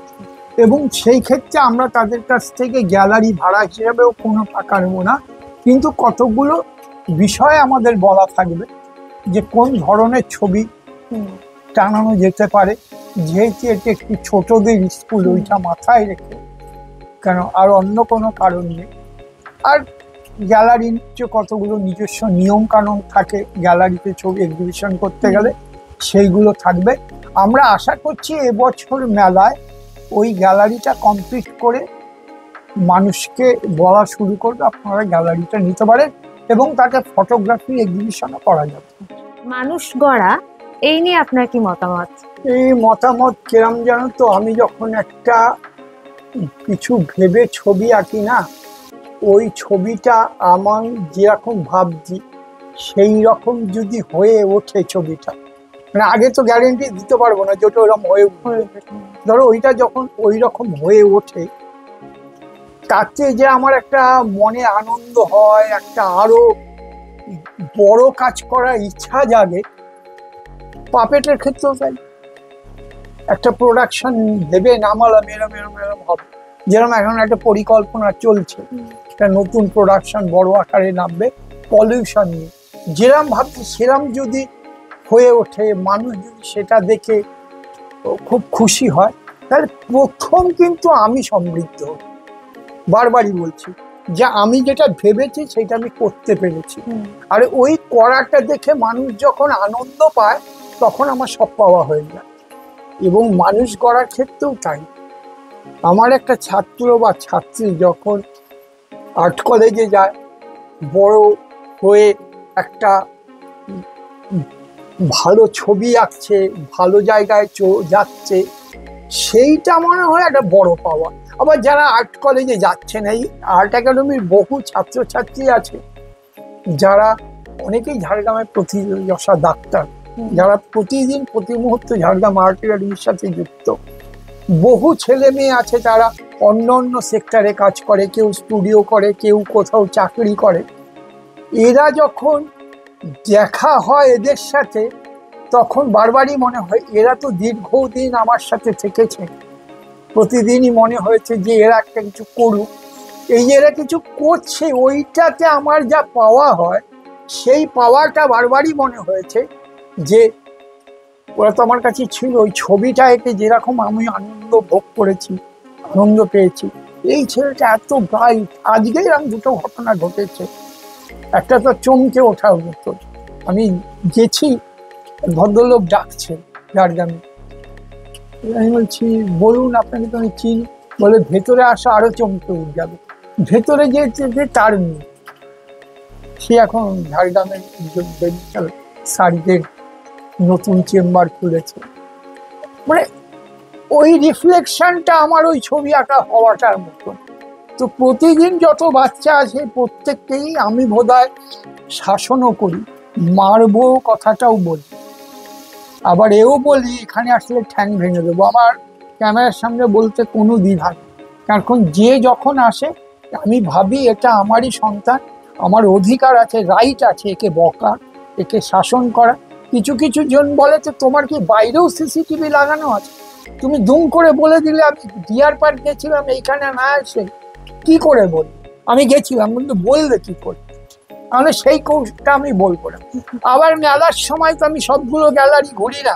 এবং সেই ক্ষেত্রে আমরা তাদের কাছ থেকে গ্যালারি ভাড়া হিসেবেও কোনো টাকা নেব না, কিন্তু কতগুলো বিষয় আমাদের বলা থাকবে যে কোন ধরনের ছবি টানানো যেতে পারে, যেহেতু এটি একটি ছোটদের স্কুল, ওইটা মাথায় রেখে, কেন আর অন্য কোনো কারণ নেই। আর গ্যালারির কতগুলো নিজস্ব নিয়ম কানুন থাকে গ্যালারিতে ছবি এক্সিবিশন করতে গেলে, সেইগুলো থাকবে। আমরা আশা করছি এবছর মেলায় ওই গ্যালারিটা কমপ্লিট করে মানুষকে বলা শুরু করবে আপনারা গ্যালারিটা নিতে পারেন, এবং তাকে ফটোগ্রাফি এক্সিবিশনও করা যাবে। মানুষ গড়া, এই নিয়ে আপনার কি মতামত? এই মতামত কিরম জানো তো, আমি যখন একটা কিছু ভেবে ছবি আঁকি না, ওই ছবিটা আমার যেরকম ভাবছি সেই রকম যদি হয়ে ওঠে ছবিটা, মানে আগে তো গ্যারেন্টি দিতে পারবো না যেটা ওরকম হয়ে উঠবে। ধরো ওইটা যখন ওই রকম হয়ে ওঠে, তাতে যে আমার একটা মনে আনন্দ হয়, একটা আরো বড় কাজ করার ইচ্ছা জাগে। পাপেটের ক্ষেত্রেও তাই, একটা প্রোডাকশন দেবে নামালাম এরম এরম এরম হবে, যেরকম এখন একটা পরিকল্পনা চলছে, একটা নতুন প্রোডাকশন বড় আকারে নামবে পলিউশন নিয়ে, যেরম ভাবছি সেরম যদি হয়ে ওঠে, মানুষ যদি সেটা দেখে খুব খুশি হয়, তাহলে প্রথম কিন্তু আমি সমৃদ্ধ হব। বারবারই বলছি যে আমি যেটা ভেবেছি সেটা আমি করতে পেরেছি, আর ওই করাটা দেখে মানুষ যখন আনন্দ পায় তখন আমার সব পাওয়া হয়ে যায়। এবং মানুষ গড়ার ক্ষেত্রেও তাই। আমার একটা ছাত্র বা ছাত্রী যখন আর্ট কলেজে যায়, বড় হয়ে একটা ভালো ছবি আঁকছে, ভালো জায়গায় যাচ্ছে, সেইটা মনে হয় একটা বড় পাওয়া। আবার যারা আর্ট কলেজে যাচ্ছে না, এই আর্ট একাডেমির বহু ছাত্রছাত্রী আছে যারা অনেকেই ঝাড়গ্রামের প্রতিযশা ডাক্তার, যারা প্রতিদিন প্রতি মুহূর্তে ঝাড়গ্রাম আর্ট একাডেমির সাথে যুক্ত। বহু ছেলে মেয়ে আছে তারা অন্য অন্য সেক্টরে কাজ করে, কেউ স্টুডিও করে, কেউ কোথাও চাকরি করে। এরা যখন দেখা হয় এদের সাথে, তখন বারবারই মনে হয় এরা তো দীর্ঘদিন আমার সাথে থেকেছে, প্রতিদিনই মনে হয়েছে যে এরা একটা কিছু করুক। এই যে এরা কিছু করছে, ওইটাতে আমার যা পাওয়া হয়, সেই পাওয়াটা বারবারই মনে হয়েছে যে ওরা তো আমার কাছে ছিল, ওই ছবিটা এঁকে যেরকম আমি আনন্দ ভোগ করেছি, আনন্দ পেয়েছি। এই ছেলেটা এত ব্রাইট। আজকেই এরকম দুটো ঘটনা ঘটেছে, একটা তো চমকে ওঠার মতো। আমি গেছি, ভদ্রলোক ডাকছে ঝাড়গ্রামে, আমি বলছি বলুন আপনাকে তো আমি চিনি। বলে ভেতরে আসা, আরো চমকে উঠে যাবে। ভেতরে যে তার মেয়ে, সে এখন ঝাড়গ্রামের মেডিকেল সার্জের নতুন চেম্বার খুলেছে। মানে ওই রিফ্লেকশনটা আমার ওই ছবি আঁকা হওয়াটার মতো। তো প্রতিদিন যত বাচ্চা আছে প্রত্যেককেই আমি বোধহয় শাসনও করি, মারবো কথাটাও বলি, আবার এও বলি এখানে আসলে ঠ্যাং ভেঙে দেবো। আমার ক্যামেরার সামনে বলতে কোনো দ্বিধা নেই, কারণ যে যখন আসে আমি ভাবি এটা আমারই সন্তান, আমার অধিকার আছে, রাইট আছে একে বকা, একে শাসন করা। কিছু কিছু জন বলে তো তোমার কি বাইরেও সিসিটিভি লাগানো আছে? তুমি দুম করে বলে দিলে আমি ডিয়ার পার্ক গেছিলাম এইখানে না আসে, কি করে বলি? আমি গেছিলাম কিন্তু বললে কি করে? তাহলে সেই কোর্সটা আমি বলবো না। আবার মেলার সময় তো আমি সবগুলো গ্যালারি ঘুরি না,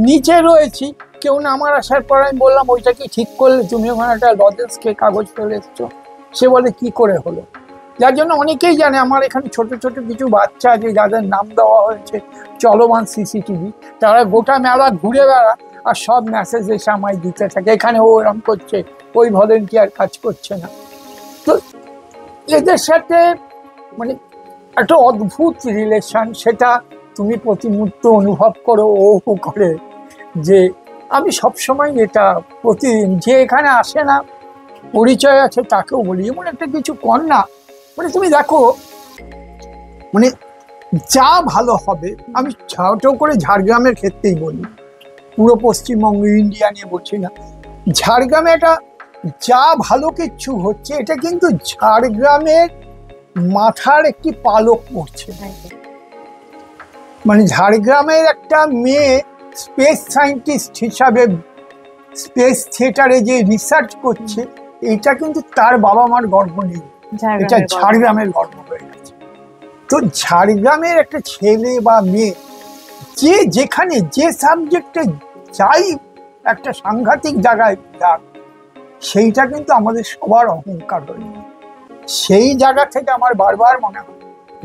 নিচে রয়েছি। কেউ না আমার আসার পর আমি বললাম ওইটা কি ঠিক করলে? তুমি ওখানে একটা লজেন্সকে কাগজ ফেলে এসছো। সে বলে কি করে হলো? যার জন্য অনেকেই জানে আমার এখানে ছোট ছোট কিছু বাচ্চা আছে যাদের নাম দেওয়া হয়েছে চলমান সিসিটিভি, তারা গোটা মেলা ঘুরে বেড়ায় আর সব মেসেজ এসে আমায় দিতে থাকে, এখানে ও এরম করছে, ওই ভলেন্টিয়ার কাজ করছে না। তো এদের সাথে মানে একটা অদ্ভুত রিলেশন, সেটা তুমি প্রতি মুহূর্তে অনুভব করো, ও করে। যে আমি সবসময় এটা প্রতিদিন, যে এখানে আসে না পরিচয় আছে তাকেও বলি, এমন একটা কিছু কর না, মানে তুমি দেখো, মানে যা ভালো হবে, আমি ছোট করে ঝাড়গ্রামের ক্ষেত্রেই বলি, পুরো পশ্চিমবঙ্গ ইন্ডিয়া নিয়ে বলছি না, ঝাড়গ্রামে এটা যা ভালো কিছু হচ্ছে, এটা কিন্তু ঝাড়গ্রামের মাথার একটি পালক পড়ছে। মানে ঝাড়গ্রামের একটা মেয়ে স্পেস সায়েন্টিস্ট হিসাবে স্পেস থিয়েটারে যে রিসার্চ করছে, এটা কিন্তু তার বাবা মার গর্ব নেই, এটা ঝাড়গ্রামের গর্ব হয়ে গেছে। তো ঝাড়গ্রামের একটা ছেলে বা মেয়ে যে যেখানে যে সাবজেক্টে যাই একটা সাংঘাতিক জায়গায় যাক, সেইটা কিন্তু আমাদের সবার অহংকার হয়ে যায়। সেই জায়গা থেকে আমার বারবার মনে হয়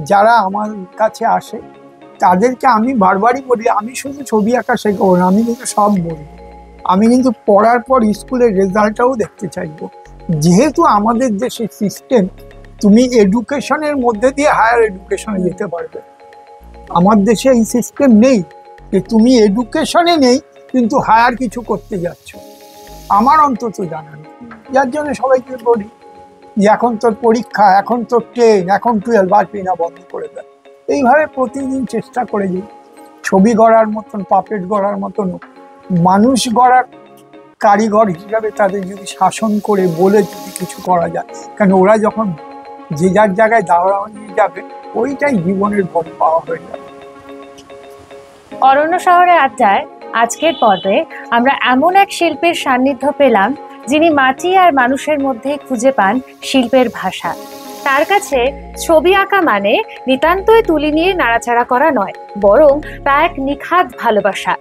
যারা আমার কাছে আসে তাদেরকে আমি বারবারই বলি, আমি শুধু ছবি আঁকা শেখাবো না, আমি কিন্তু সব বলবো। আমি কিন্তু পড়ার পর স্কুলের রেজাল্টটাও দেখতে চাইবো। যেহেতু আমাদের দেশের সিস্টেম, তুমি এডুকেশনের মধ্যে দিয়ে হায়ার এডুকেশনে যেতে পারবে। আমার দেশে এই সিস্টেম নেই যে তুমি এডুকেশনে নেই কিন্তু হায়ার কিছু করতে যাচ্ছ, আমার অন্তত জানা নেই। যার জন্য সবাইকে বলি যে এখন তোর পরীক্ষা, এখন তোর 10, এখন 12, বাড়বি না, বন্ধ করে দেয়। এইভাবে প্রতিদিন চেষ্টা করে যাই। ছবি গড়ার মতন, পাপেট গড়ার মতন মানুষ গড়ার কারিগর হিসাবে তাদের যদি শাসন করে বলে যদি কিছু করা যায়, কারণ ওরা যখন যে যার জায়গায় দাঁড়ানো যাবে ওইটাই জীবনের বড় পাওয়া হয়ে যাবে। অরণ্য শহরে আড্ডায় আজকের পর্বে আমরা এমন এক শিল্পীর সান্নিধ্য পেলাম যিনি মাটি আর মানুষের মধ্যে খুঁজে পান শিল্পের ভাষা। তার কাছে ছবি আঁকা মানে নিতান্তই তুলি নিয়ে নাড়াচাড়া করা নয়, বরং তা এক নিখাদ ভালোবাসা।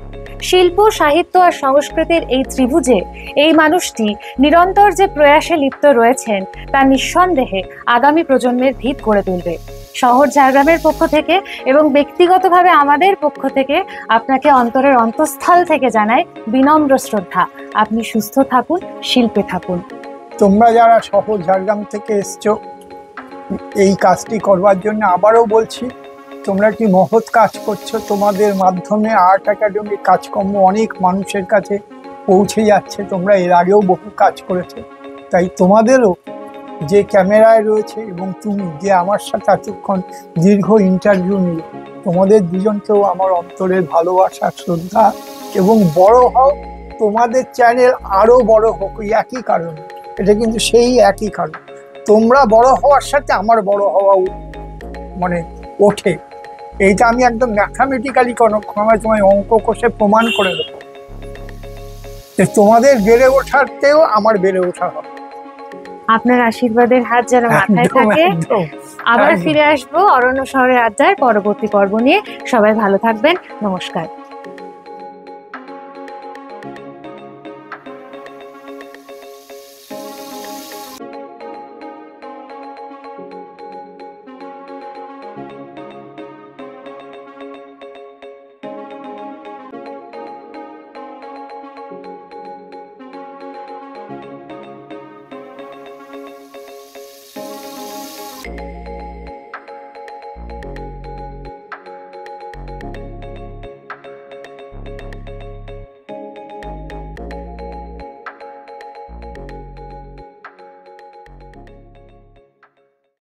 শিল্প, সাহিত্য আর সংস্কৃতির এই ত্রিভুজে এই মানুষটি নিরন্তর যে প্রয়াসে লিপ্ত রয়েছেন তা নিঃসন্দেহে আগামী প্রজন্মের ভিত গড়ে তুলবে। শহর ঝাড়গ্রামের পক্ষ থেকে এবং ব্যক্তিগতভাবে আমাদের পক্ষ থেকে আপনাকে অন্তরের অন্তঃস্থল থেকে জানাই বিনম্র শ্রদ্ধা। আপনি সুস্থ থাকুন, শিল্পে থাকুন। তোমরা যারা শহর ঝাড়গ্রাম থেকে এসছো এই কাজটি করবার জন্য আবারও বলছি, তোমরা কি মহৎ কাজ করছো। তোমাদের মাধ্যমে আর্ট একাডেমির কাজকর্ম অনেক মানুষের কাছে পৌঁছে যাচ্ছে। তোমরা এর আগেও বহু কাজ করেছো, তাই তোমাদেরও যে ক্যামেরায় রয়েছে এবং তুমি যে আমার সাথে এতক্ষণ দীর্ঘ ইন্টারভিউ নিলে, তোমাদের দুজনকেও আমার অন্তরের ভালোবাসা, শ্রদ্ধা এবং বড় হও। তোমাদের চ্যানেল আরো বড় হোক, ওই একই কারণে। এটা কিন্তু সেই একই কারণ, তোমরা বড় হওয়ার সাথে আমার বড় হওয়া মানে ওঠে। এইটা আমি একদম ম্যাথামেটিক্যালি কোনো সময় অঙ্ক কষে প্রমাণ করে দেবো যে তোমাদের বেড়ে ওঠাতেও আমার বেড়ে ওঠা হবে। আপনার আশীর্বাদের হাত যেন মাথায় থাকে। আবার ফিরে আসবো অরণ্য শহরের আড্ডার পরবর্তী পর্ব নিয়ে। সবাই ভালো থাকবেন, নমস্কার।